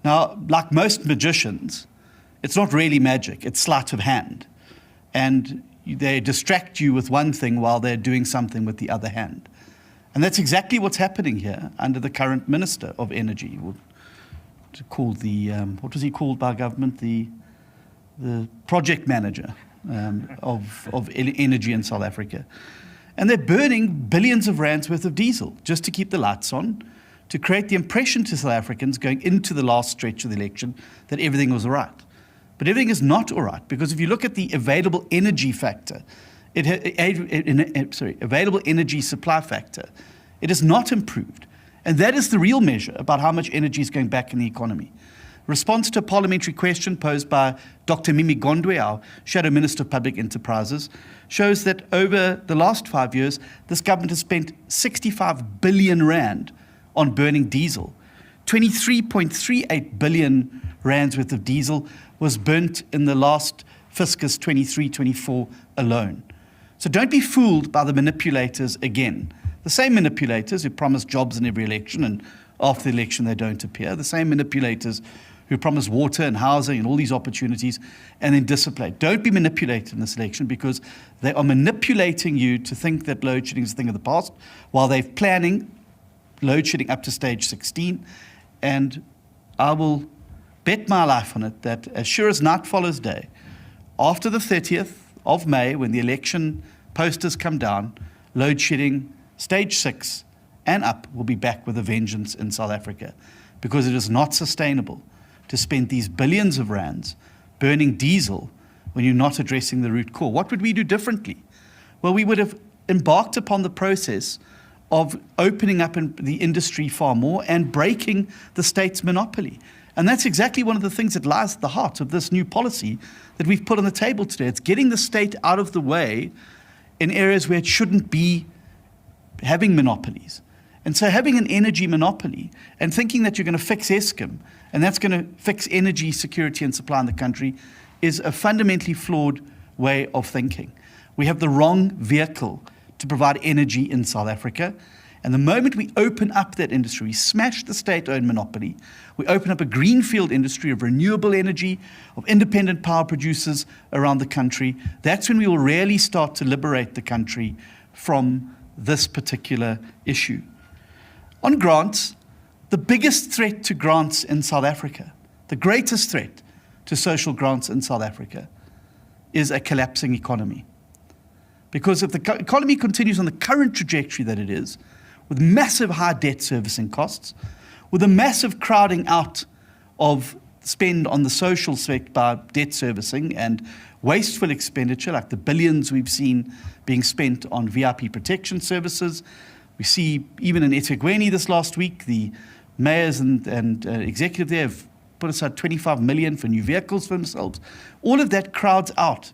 Now, like most magicians, it's not really magic, it's sleight of hand. And they distract you with one thing while they're doing something with the other hand. And that's exactly what's happening here under the current Minister of Energy, called the, what was he called by government? The project manager of energy in South Africa. And they're burning billions of rands worth of diesel just to keep the lights on, to create the impression to South Africans going into the last stretch of the election that everything was all right. But everything is not all right, because if you look at the available energy factor, available energy supply factor, it is not improved. And that is the real measure about how much energy is going back in the economy. Response to a parliamentary question posed by Dr. Mimi Gondwe, our Shadow Minister of Public Enterprises, shows that over the last 5 years, this government has spent 65 billion rand on burning diesel. 23.38 billion rands worth of diesel was burnt in the last fiscus 23-24 alone. So don't be fooled by the manipulators again. The same manipulators who promise jobs in every election and after the election they don't appear. The same manipulators who promise water and housing and all these opportunities and then dissipate. Don't be manipulated in this election because they are manipulating you to think that load shedding is a thing of the past while they're planning load shedding up to stage 16. And I will bet my life on it that as sure as night follows day, after the 30th of May, when the election posters come down, load shedding stage 6 and up will be back with a vengeance in South Africa, because it is not sustainable to spend these billions of rands burning diesel when you're not addressing the root cause. What would we do differently? Well, we would have embarked upon the process of opening up the industry far more and breaking the state's monopoly. And that's exactly one of the things that lies at the heart of this new policy that we've put on the table today. It's getting the state out of the way in areas where it shouldn't be having monopolies. And so having an energy monopoly and thinking that you're going to fix Eskom and that's going to fix energy security and supply in the country is a fundamentally flawed way of thinking. We have the wrong vehicle to provide energy in South Africa. And the moment we open up that industry, we smash the state-owned monopoly, we open up a greenfield industry of renewable energy, of independent power producers around the country, that's when we will really start to liberate the country from this particular issue. On grants, the biggest threat to grants in South Africa, the greatest threat to social grants in South Africa, is a collapsing economy. Because if the economy continues on the current trajectory that it is, with massive high debt servicing costs, with a massive crowding out of spend on the social sector by debt servicing and wasteful expenditure, like the billions we've seen being spent on VIP protection services. We see even in eThekwini this last week, the mayors and executive there have put aside 25 million for new vehicles for themselves. All of that crowds out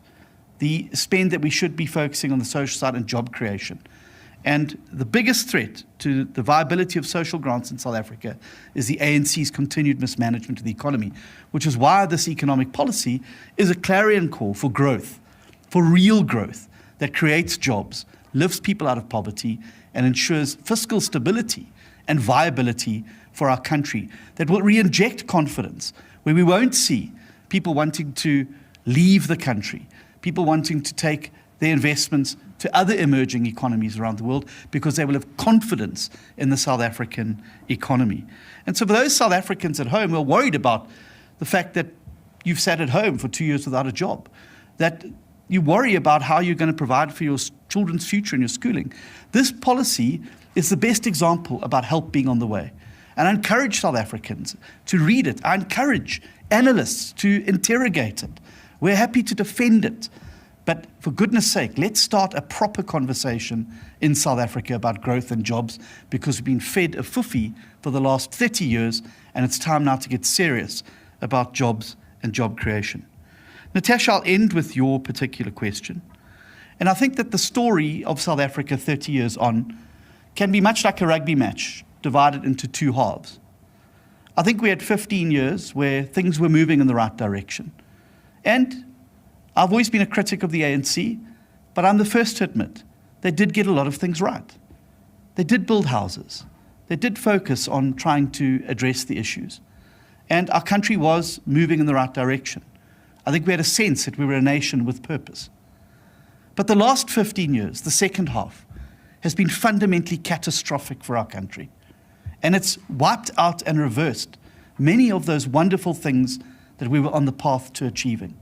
the spend that we should be focusing on the social side and job creation. And the biggest threat to the viability of social grants in South Africa is the ANC's continued mismanagement of the economy, which is why this economic policy is a clarion call for growth, for real growth that creates jobs, lifts people out of poverty, and ensures fiscal stability and viability for our country that will re-inject confidence, where we won't see people wanting to leave the country, people wanting to take their investments to other emerging economies around the world because they will have confidence in the South African economy. And so for those South Africans at home who are worried about the fact that you've sat at home for 2 years without a job, that you worry about how you're going to provide for your children's future and your schooling, this policy is the best example about help being on the way. And I encourage South Africans to read it. I encourage analysts to interrogate it. We're happy to defend it. But for goodness sake, let's start a proper conversation in South Africa about growth and jobs, because we've been fed a foofy for the last 30 years, and it's time now to get serious about jobs and job creation. Natasha, I'll end with your particular question. And I think that the story of South Africa 30 years on can be much like a rugby match, divided into two halves. I think we had 15 years where things were moving in the right direction. And I've always been a critic of the ANC, but I'm the first to admit they did get a lot of things right. They did build houses. They did focus on trying to address the issues. And our country was moving in the right direction. I think we had a sense that we were a nation with purpose. But the last 15 years, the second half, has been fundamentally catastrophic for our country. And it's wiped out and reversed many of those wonderful things that we were on the path to achieving.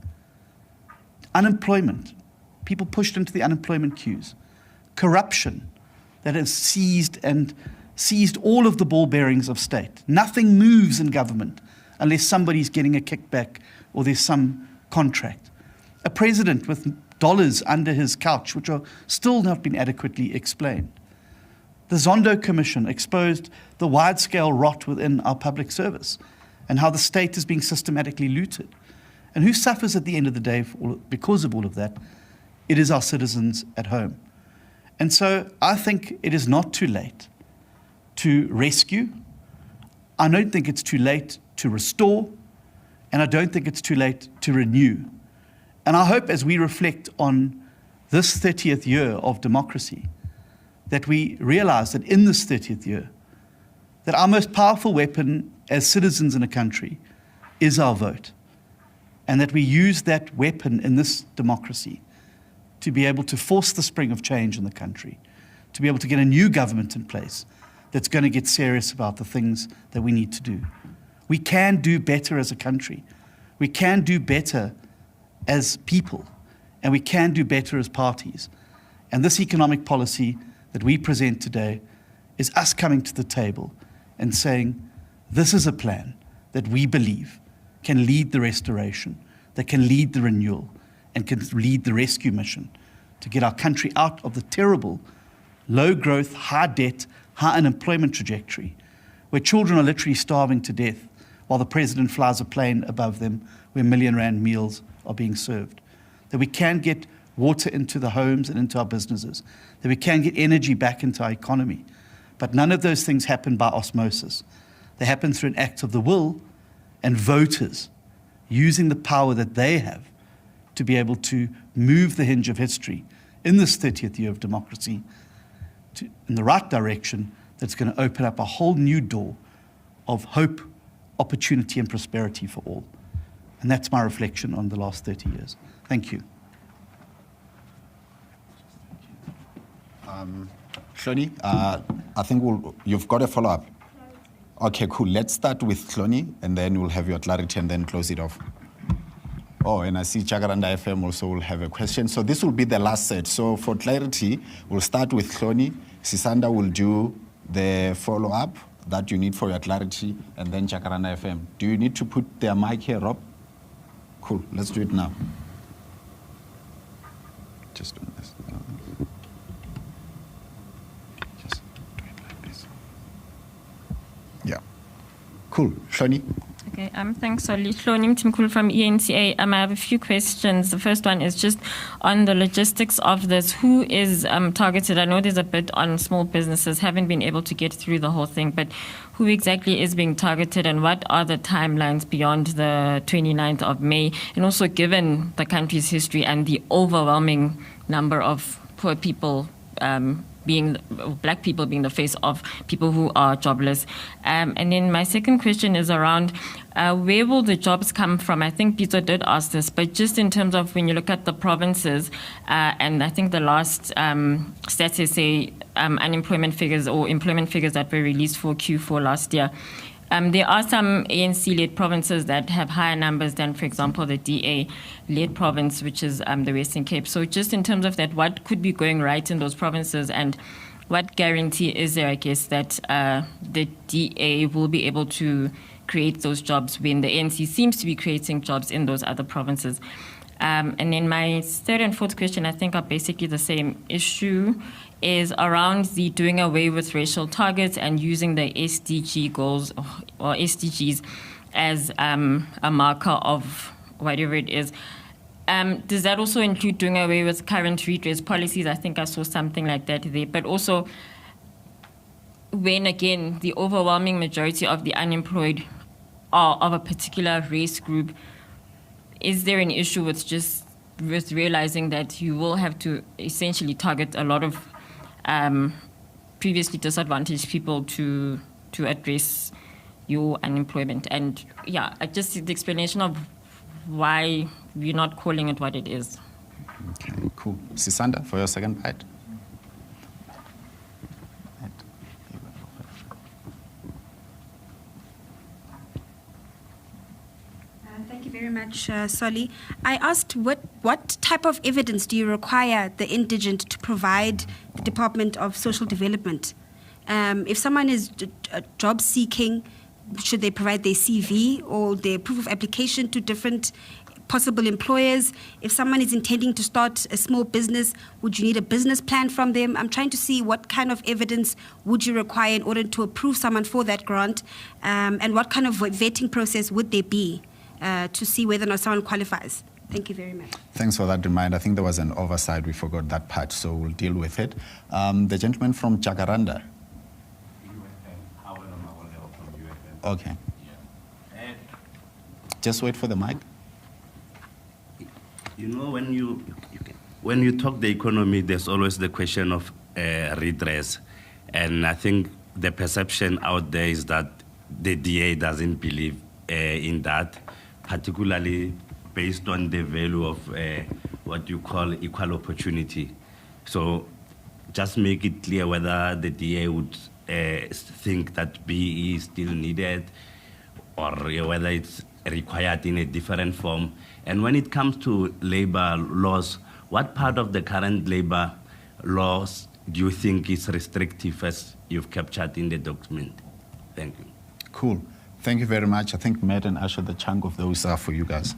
Unemployment, people pushed into the unemployment queues. Corruption that has seized all of the ball bearings of state. Nothing moves in government unless somebody's getting a kickback or there's some contract. A president with dollars under his couch, which are still not been adequately explained. The Zondo Commission exposed the wide-scale rot within our public service and how the state is being systematically looted. And who suffers at the end of the day because of all of that? It is our citizens at home. And so I think it is not too late to rescue. I don't think it's too late to restore. And I don't think it's too late to renew. And I hope as we reflect on this 30th year of democracy, that we realize that in this 30th year, that our most powerful weapon as citizens in a country is our vote. And that we use that weapon in this democracy to be able to force the spring of change in the country, to be able to get a new government in place that's going to get serious about the things that we need to do. We can do better as a country. We can do better as people, and we can do better as parties. And this economic policy that we present today is us coming to the table and saying, this is a plan that we believe can lead the restoration, that can lead the renewal, and can lead the rescue mission to get our country out of the terrible, low growth, high debt, high unemployment trajectory, where children are literally starving to death while the president flies a plane above them where R1 million meals are being served. That we can get water into the homes and into our businesses, that we can get energy back into our economy. But none of those things happen by osmosis. They happen through an act of the will and voters using the power that they have to be able to move the hinge of history in this 30th year of democracy in the right direction that's going to open up a whole new door of hope, opportunity, and prosperity for all. And that's my reflection on the last 30 years. Thank you.
Hloni, I think you've got a follow-up. Okay, cool. Let's start with Hloni, and then we'll have your clarity and then close it off. Oh, and I see Jacaranda FM also will have a question. So this will be the last set. So for clarity, we'll start with Hloni. Sisanda will do the follow-up that you need for your clarity, and then Jacaranda FM. Do you need to put their mic here, Rob? Cool. Let's do it now. Just doing this. Just do it like this. Yeah. Cool. Hloni?
Okay, thanks, Solly. Hloni Mtimkulu from ENCA. I have a few questions. The first one is just on the logistics of this. Who is targeted? I know there's a bit on small businesses, haven't been able to get through the whole thing, but who exactly is being targeted and what are the timelines beyond the 29th of May? And also given the country's history and the overwhelming number of poor people black people being the face of people who are jobless. And then my second question is around where will the jobs come from? I think Peter did ask this, but just in terms of when you look at the provinces, and I think the last stats say unemployment figures or employment figures that were released for Q4 last year. There are some ANC-led provinces that have higher numbers than, for example, the DA-led province, which is the Western Cape. So just in terms of that, what could be going right in those provinces and what guarantee is there, I guess, that the DA will be able to create those jobs when the ANC seems to be creating jobs in those other provinces? And then my third and fourth question, I think, are basically the same issue, is around the doing away with racial targets and using the SDG goals or SDGs as a marker of whatever it is. Does that also include doing away with current redress policies? I think I saw something like that there. But also, when, again, the overwhelming majority of the unemployed are of a particular race group, is there an issue with realizing that you will have to essentially target a lot of previously disadvantaged people to address your unemployment? And yeah, just the explanation of why we're not calling it what it is.
Okay, cool. Sisanda, for your second bite.
Thank you very much, Solly. I asked what type of evidence do you require the indigent to provide the Department of Social Development? If someone is job seeking, should they provide their CV or their proof of application to different possible employers? If someone is intending to start a small business, would you need a business plan from them? I'm trying to see what kind of evidence would you require in order to approve someone for that grant, and what kind of vetting process would there be to see whether or not someone qualifies? Thank you very much.
Thanks for that reminder. I think there was an oversight. We forgot that part, so we'll deal with it. The gentleman from Jacaranda. Okay. Just wait for the mic.
You know, when you talk the economy, there's always the question of redress. And I think the perception out there is that the DA doesn't believe in that, particularly based on the value of what you call equal opportunity. So just make it clear whether the DA would think that BE is still needed or whether it's required in a different form. And when it comes to labor laws, what part of the current labor laws do you think is restrictive as you've captured in the document? Thank you.
Cool. Thank you very much. I think Matt and Ashor, the chunk of those are for you guys.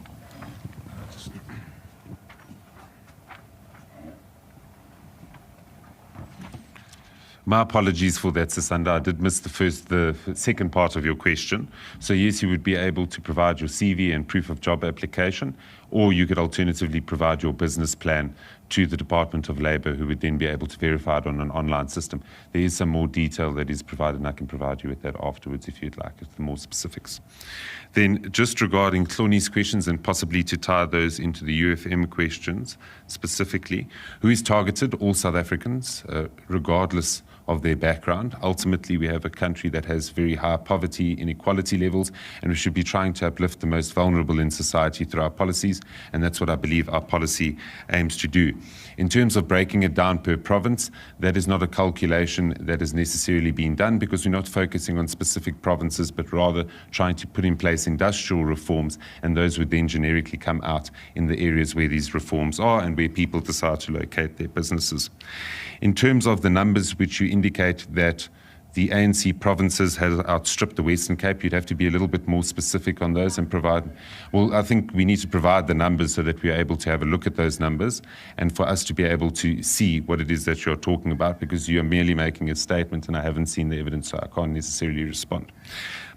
My apologies for that, Sisanda. I did miss the second part of your question. So yes, you would be able to provide your CV and proof of job application. or you could alternatively provide your business plan to the Department of Labour, who would then be able to verify it on an online system. There is some more detail that is provided, and I can provide you with that afterwards if you'd like, the more specifics. Then just regarding Cloni's questions, and possibly to tie those into the UFM questions specifically, who is targeted? All South Africans, regardless of their background. Ultimately, we have a country that has very high poverty, inequality levels, and we should be trying to uplift the most vulnerable in society through our policies, and that's what I believe our policy aims to do. In terms of breaking it down per province, that is not a calculation that has necessarily been done, because we're not focusing on specific provinces, but rather trying to put in place industrial reforms, and those would then generically come out in the areas where these reforms are and where people decide to locate their businesses. In terms of the numbers which you indicate that the ANC provinces have outstripped the Western Cape, you'd have to be a little bit more specific on those and provide, well, I think we need to provide the numbers so that we are able to have a look at those numbers and for us to be able to see what it is that you're talking about, because you are merely making a statement and I haven't seen the evidence, so I can't necessarily respond.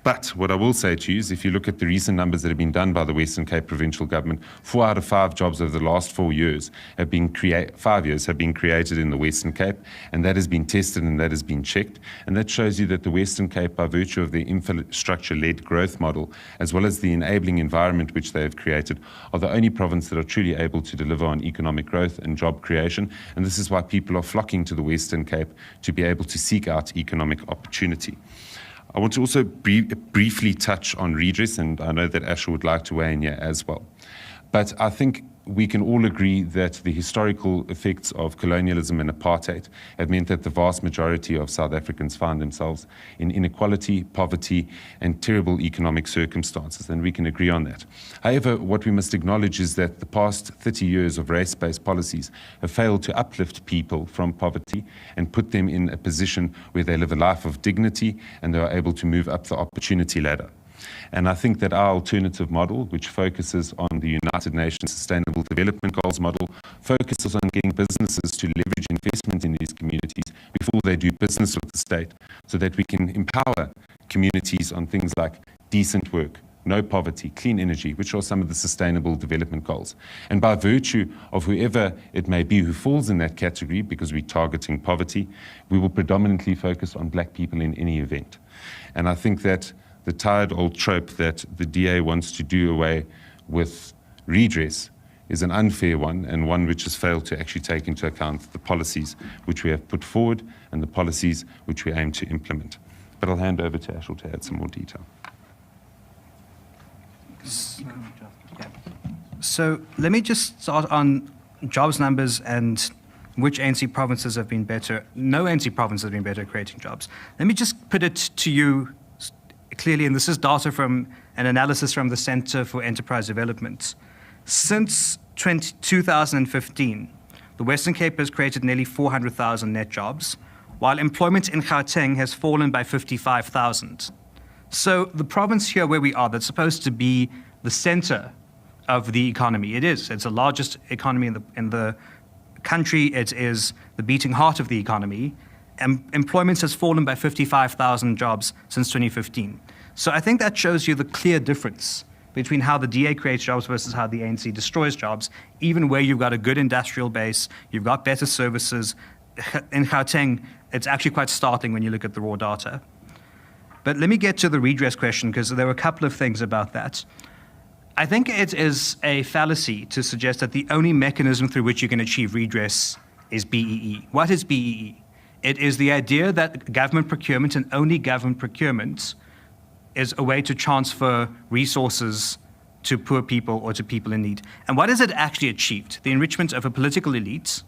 But what I will say to you is, if you look at the recent numbers that have been done by the Western Cape Provincial Government, 4 out of 5 jobs over the last 4 years have been 5 years have been created in the Western Cape, and that has been tested and that has been checked. And that shows you that the Western Cape, by virtue of their infrastructure-led growth model, as well as the enabling environment which they have created, are the only province that are truly able to deliver on economic growth and job creation. And this is why people are flocking to the Western Cape to be able to seek out economic opportunity. I want to also briefly touch on redress, and I know that Ashor would like to weigh in here as well. But I think we can all agree that the historical effects of colonialism and apartheid have meant that the vast majority of South Africans find themselves in inequality, poverty, and terrible economic circumstances, and we can agree on that. However, what we must acknowledge is that the past 30 years of race-based policies have failed to uplift people from poverty and put them in a position where they live a life of dignity and they are able to move up the opportunity ladder. And I think that our alternative model, which focuses on the United Nations Sustainable Development Goals model, focuses on getting businesses to leverage investment in these communities before they do business with the state, so that we can empower communities on things like decent work, no poverty, clean energy, which are some of the Sustainable Development Goals. And by virtue of whoever it may be who falls in that category, because we're targeting poverty, we will predominantly focus on black people in any event. And I think that the tired old trope that the DA wants to do away with redress is an unfair one, and one which has failed to actually take into account the policies which we have put forward and the policies which we aim to implement. But I'll hand over to Ashor to add some more detail.
So let me just start on jobs numbers and which ANC provinces have been better. No ANC province has been better at creating jobs. Let me just put it to you clearly, and this is data from an analysis from the Centre for Enterprise Development. Since 2015, the Western Cape has created nearly 400,000 net jobs, while employment in Gauteng has fallen by 55,000. So the province here where we are, that's supposed to be the center of the economy, it's the largest economy in the country, it is the beating heart of the economy. Employment has fallen by 55,000 jobs since 2015. So I think that shows you the clear difference between how the DA creates jobs versus how the ANC destroys jobs, even where you've got a good industrial base, you've got better services. In Gauteng, it's actually quite startling when you look at the raw data. But let me get to the redress question, because there were a couple of things about that. I think it is a fallacy to suggest that the only mechanism through which you can achieve redress is BEE. What is BEE? It is the idea that government procurement, and only government procurement, is a way to transfer resources to poor people or to people in need. And what has it actually achieved? The enrichment of a political elite.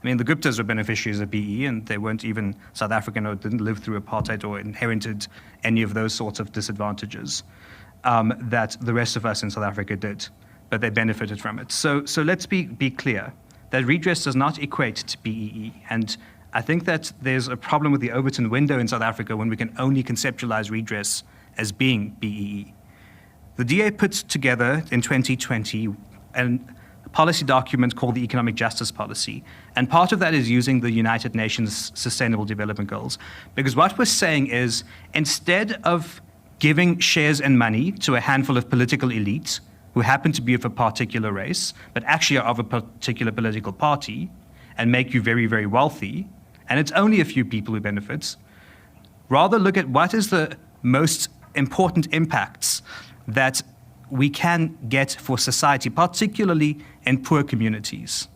I mean, the Guptas were beneficiaries of BEE, and they weren't even South African or didn't live through apartheid or inherited any of those sorts of disadvantages that the rest of us in South Africa did, but they benefited from it. So let's be clear that redress does not equate to BEE. And I think that there's a problem with the Overton window in South Africa when we can only conceptualize redress as being BEE. The DA put together in 2020 a policy document called the Economic Justice Policy, and part of that is using the United Nations Sustainable Development Goals, because what we're saying is, instead of giving shares and money to a handful of political elites, who happen to be of a particular race, but actually are of a particular political party, and make you very, very wealthy, and it's only a few people who benefit. Rather look at what is the most important impacts that we can get for society, particularly in poor communities.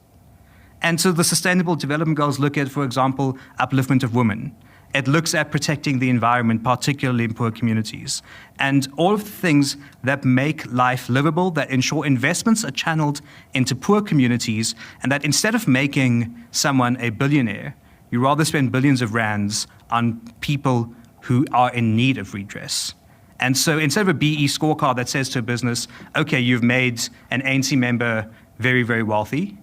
And so the Sustainable Development Goals look at, for example, upliftment of women. It looks at protecting the environment, particularly in poor communities. And all of the things that make life livable, that ensure investments are channeled into poor communities, and that instead of making someone a billionaire, you rather spend billions of rands on people who are in need of redress. And so instead of a BE scorecard that says to a business, okay, you've made an ANC member very, very wealthy,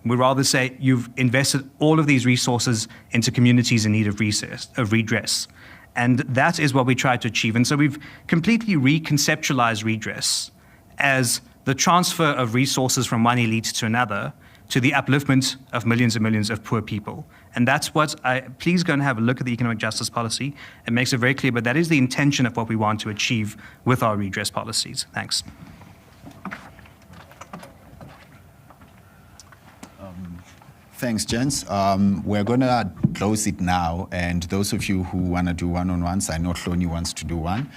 we'd rather say you've invested all of these resources into communities in need of redress. And that is what we try to achieve. And so we've completely reconceptualized redress as the transfer of resources from one elite to another to the upliftment of millions and millions of poor people. And that's what please go and have a look at the economic justice policy. It makes it very clear, but that is the intention of what we want to achieve with our redress policies. Thanks.
Thanks, gents. We're going to close it now, and those of you who want to do one-on-ones, I know Hloni wants to do one,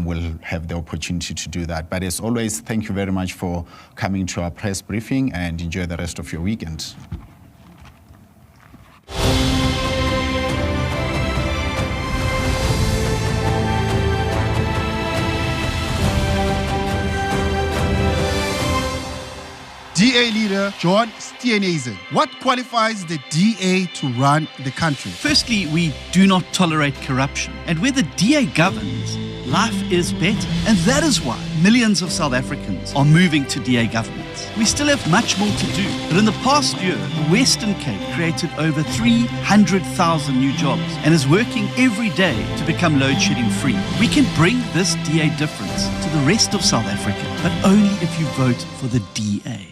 will have the opportunity to do that. But as always, thank you very much for coming to our press briefing, and enjoy the rest of your weekend.
DA Leader John Steenhuisen. What qualifies the DA to run the country?
Firstly, we do not tolerate corruption. And where the DA governs, life is better. And that is why millions of South Africans are moving to DA governments. We still have much more to do. But in the past year, the Western Cape created over 300,000 new jobs and is working every day to become load shedding free. We can bring this DA difference to the rest of South Africa, but only if you vote for the DA.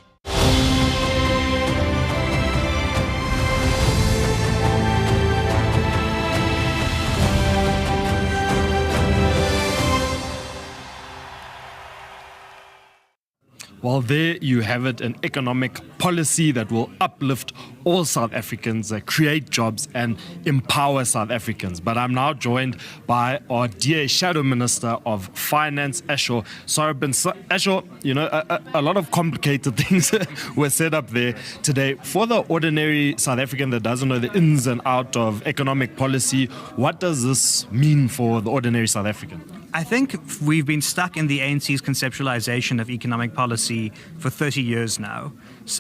Well, there you have it, an economic policy that will uplift all South Africans, create jobs and empower South Africans. But I'm now joined by our DA Shadow Minister of Finance, Ashor. Sarupen. Ashor, you know, a lot of complicated things were set up there today. For the ordinary South African that doesn't know the ins and outs of economic policy, what does this mean for the ordinary South African?
I think we've been stuck in the ANC's conceptualization of economic policy for 30 years now.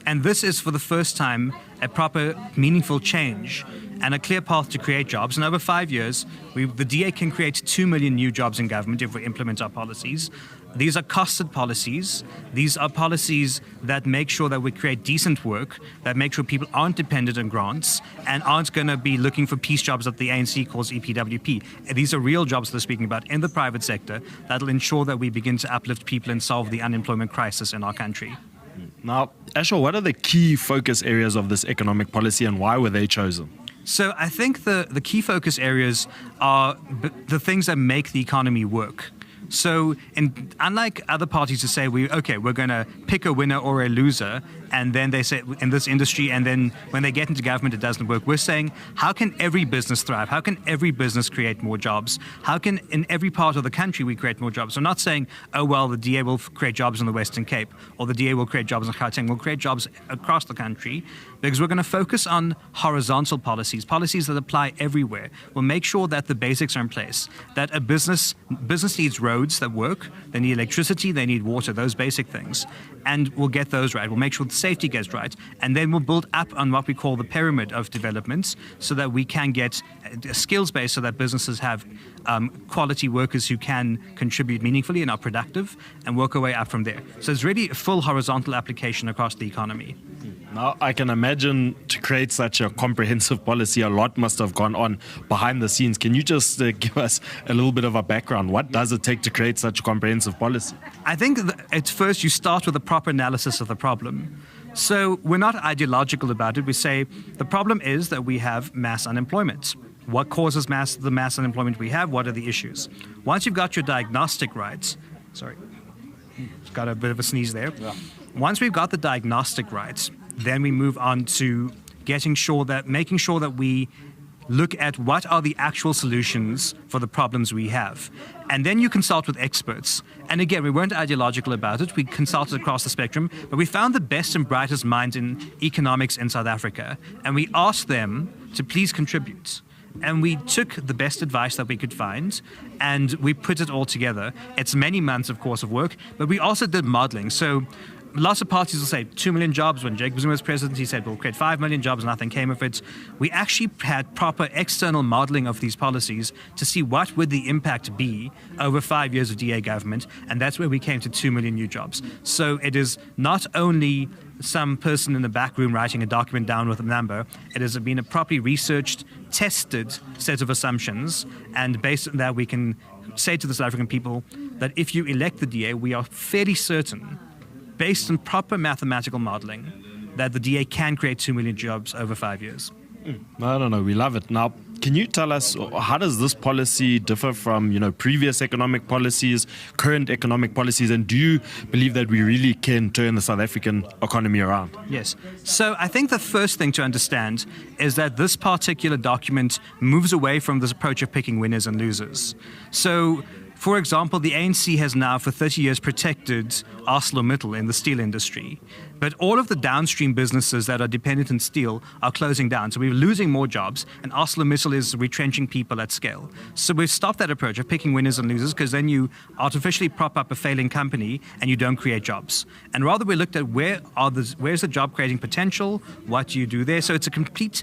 And this is, for the first time, a proper, meaningful change and a clear path to create jobs. And over 5 years, the DA can create 2 million new jobs in government if we implement our policies. These are costed policies. These are policies that make sure that we create decent work, that make sure people aren't dependent on grants and aren't going to be looking for peace jobs that the ANC calls EPWP. These are real jobs they're speaking about in the private sector that will ensure that we begin to uplift people and solve the unemployment crisis in our country.
Now, Ashor, what are the key focus areas of this economic policy and why were they chosen?
So I think the key focus areas are the things that make the economy work. So unlike other parties who say, we're going to pick a winner or a loser, and then they say in this industry, and then when they get into government, it doesn't work. We're saying, how can every business thrive? How can every business create more jobs? How can in every part of the country we create more jobs? We're not saying, oh, well, the DA will create jobs in the Western Cape, or the DA will create jobs in Gauteng. We'll create jobs across the country because we're going to focus on horizontal policies that apply everywhere. We'll make sure that the basics are in place, that a business needs roads that work, they need electricity, they need water, those basic things. And we'll get those right. We'll make sure the safety gets right. And then we'll build up on what we call the pyramid of developments so that we can get a skills base so that businesses have quality workers who can contribute meaningfully and are productive and work our way up from there. So it's really a full horizontal application across the economy.
Now, I can imagine to create such a comprehensive policy, a lot must have gone on behind the scenes. Can you just give us a little bit of a background? What does it take to create such a comprehensive policy?
I think at first you start with a proper analysis of the problem. So we're not ideological about it. We say the problem is that we have mass unemployment. What causes the mass unemployment we have? What are the issues? Once you've got your diagnostic right, got a bit of a sneeze there. Yeah. Once we've got the diagnostic right, then we move on to making sure that we look at what are the actual solutions for the problems we have. And then you consult with experts. And again, we weren't ideological about it. We consulted across the spectrum, but we found the best and brightest minds in economics in South Africa. And we asked them to please contribute. And we took the best advice that we could find and we put it all together. It's many months, of course, of work, but we also did modeling. So lots of parties will say 2 million jobs. When Jacob Zuma was president, he said we'll create 5 million jobs, nothing came of it. We actually had proper external modeling of these policies to see what would the impact be over 5 years of DA government, and that's where we came to 2 million new jobs. So it is not only some person in the back room writing a document down with a number. It has been a properly researched, tested set of assumptions, and based on that we can say to the South African people that if you elect the DA, we are fairly certain, based on proper mathematical modeling, that the DA can create 2 million jobs over 5 years.
I don't know. We love it. Now, can you tell us how does this policy differ from, previous economic policies, current economic policies, and do you believe that we really can turn the South African economy around?
Yes. So I think the first thing to understand is that this particular document moves away from this approach of picking winners and losers. So, for example, the ANC has now for 30 years protected ArcelorMittal in the steel industry. But all of the downstream businesses that are dependent on steel are closing down. So we're losing more jobs, and ArcelorMittal is retrenching people at scale. So we've stopped that approach of picking winners and losers, because then you artificially prop up a failing company and you don't create jobs. And rather we looked at where's the job creating potential, what do you do there? So it's a complete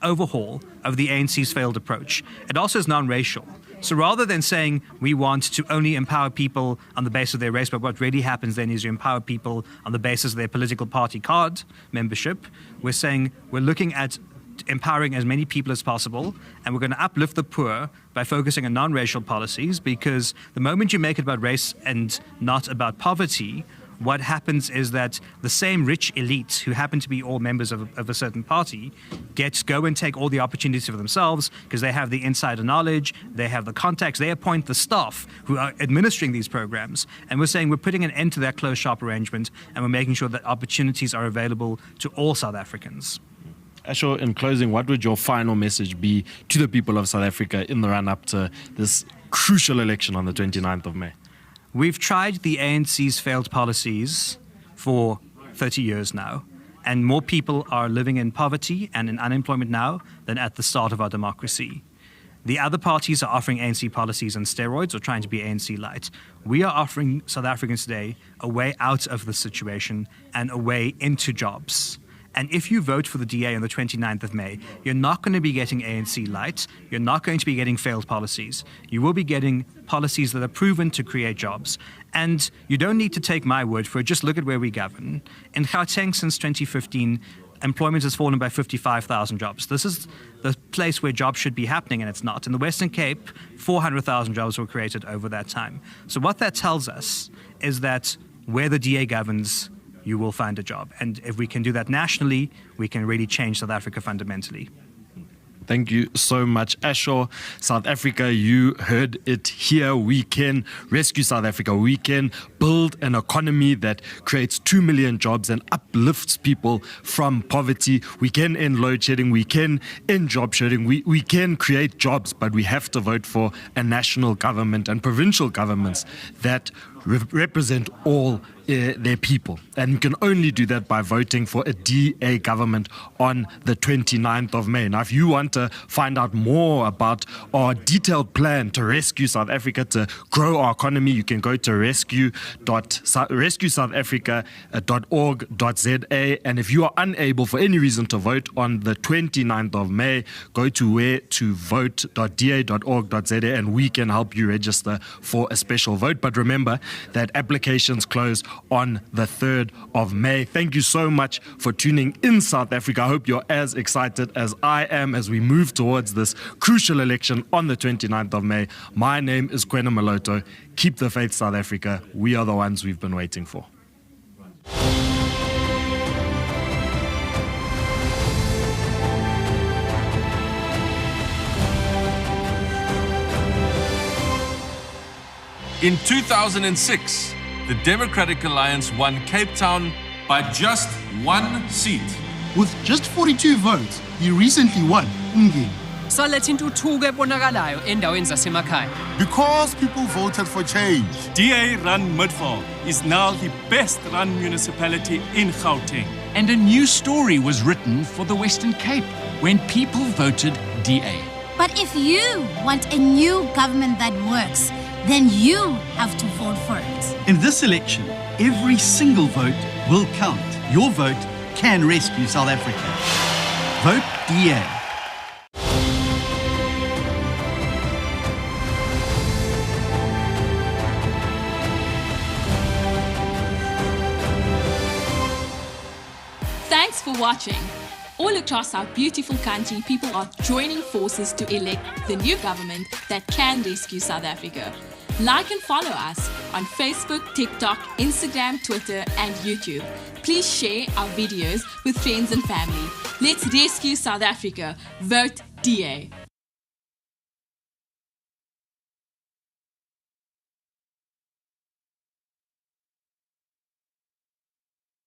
overhaul of the ANC's failed approach. It also is non-racial. So rather than saying we want to only empower people on the basis of their race, but what really happens then is you empower people on the basis of their political party card membership, we're saying we're looking at empowering as many people as possible, and we're going to uplift the poor by focusing on non-racial policies, because the moment you make it about race and not about poverty, what happens is that the same rich elite who happen to be all members of a certain party go and take all the opportunities for themselves, because they have the insider knowledge, they have the contacts, they appoint the staff who are administering these programs. And we're saying we're putting an end to that closed shop arrangement, and we're making sure that opportunities are available to all South Africans.
Ashor, in closing, what would your final message be to the people of South Africa in the run-up to this crucial election on the 29th of May?
We've tried the ANC's failed policies for 30 years now, and more people are living in poverty and in unemployment now than at the start of our democracy. The other parties are offering ANC policies on steroids or trying to be ANC light. We are offering South Africans today a way out of the situation and a way into jobs. And if you vote for the DA on the 29th of May, you're not going to be getting ANC light. You're not going to be getting failed policies. You will be getting policies that are proven to create jobs. And you don't need to take my word for it. Just look at where we govern. In Gauteng since 2015, employment has fallen by 55,000 jobs. This is the place where jobs should be happening, and it's not. In the Western Cape, 400,000 jobs were created over that time. So what that tells us is that where the DA governs, you will find a job. And if we can do that nationally, we can really change South Africa fundamentally.
Thank you so much, Ashor. South Africa, you heard it here. We can rescue South Africa. We can build an economy that creates 2 million jobs and uplifts people from poverty. We can end load shedding. We can end job shedding. We can create jobs, but we have to vote for a national government and provincial governments that represent all their people. And you can only do that by voting for a DA government on the 29th of May. Now, if you want to find out more about our detailed plan to rescue South Africa, to grow our economy, you can go to rescuesouthafrica.org.za. And if you are unable for any reason to vote on the 29th of May, go to wheretovote.da.org.za and we can help you register for a special vote. But remember that applications close on the 3rd of May. Thank you so much for tuning in, South Africa. I hope you're as excited as I am as we move towards this crucial election on the 29th of May. My name is Kwena Maloto. Keep the faith, South Africa. We are the ones we've been waiting for.
In 2006, the Democratic Alliance won Cape Town by just 1 seat.
With just 42 votes, he recently won Umgeni.
saletha intuthuko ebonakalayo endaweni zasemakhaya.
Because people voted for change. DA-run Midvaal is now the best-run municipality in Gauteng.
And a new story was written for the Western Cape when people voted DA.
But if you want a new government that works, then you have to vote for it.
In this election, every single vote will count. Your vote can rescue South Africa. Vote DA.
Thanks for watching. All across our beautiful country, people are joining forces to elect the new government that can rescue South Africa. Like and follow us on Facebook, TikTok, Instagram, Twitter, and YouTube. Please share our videos with friends and family. Let's rescue South Africa. Vote DA.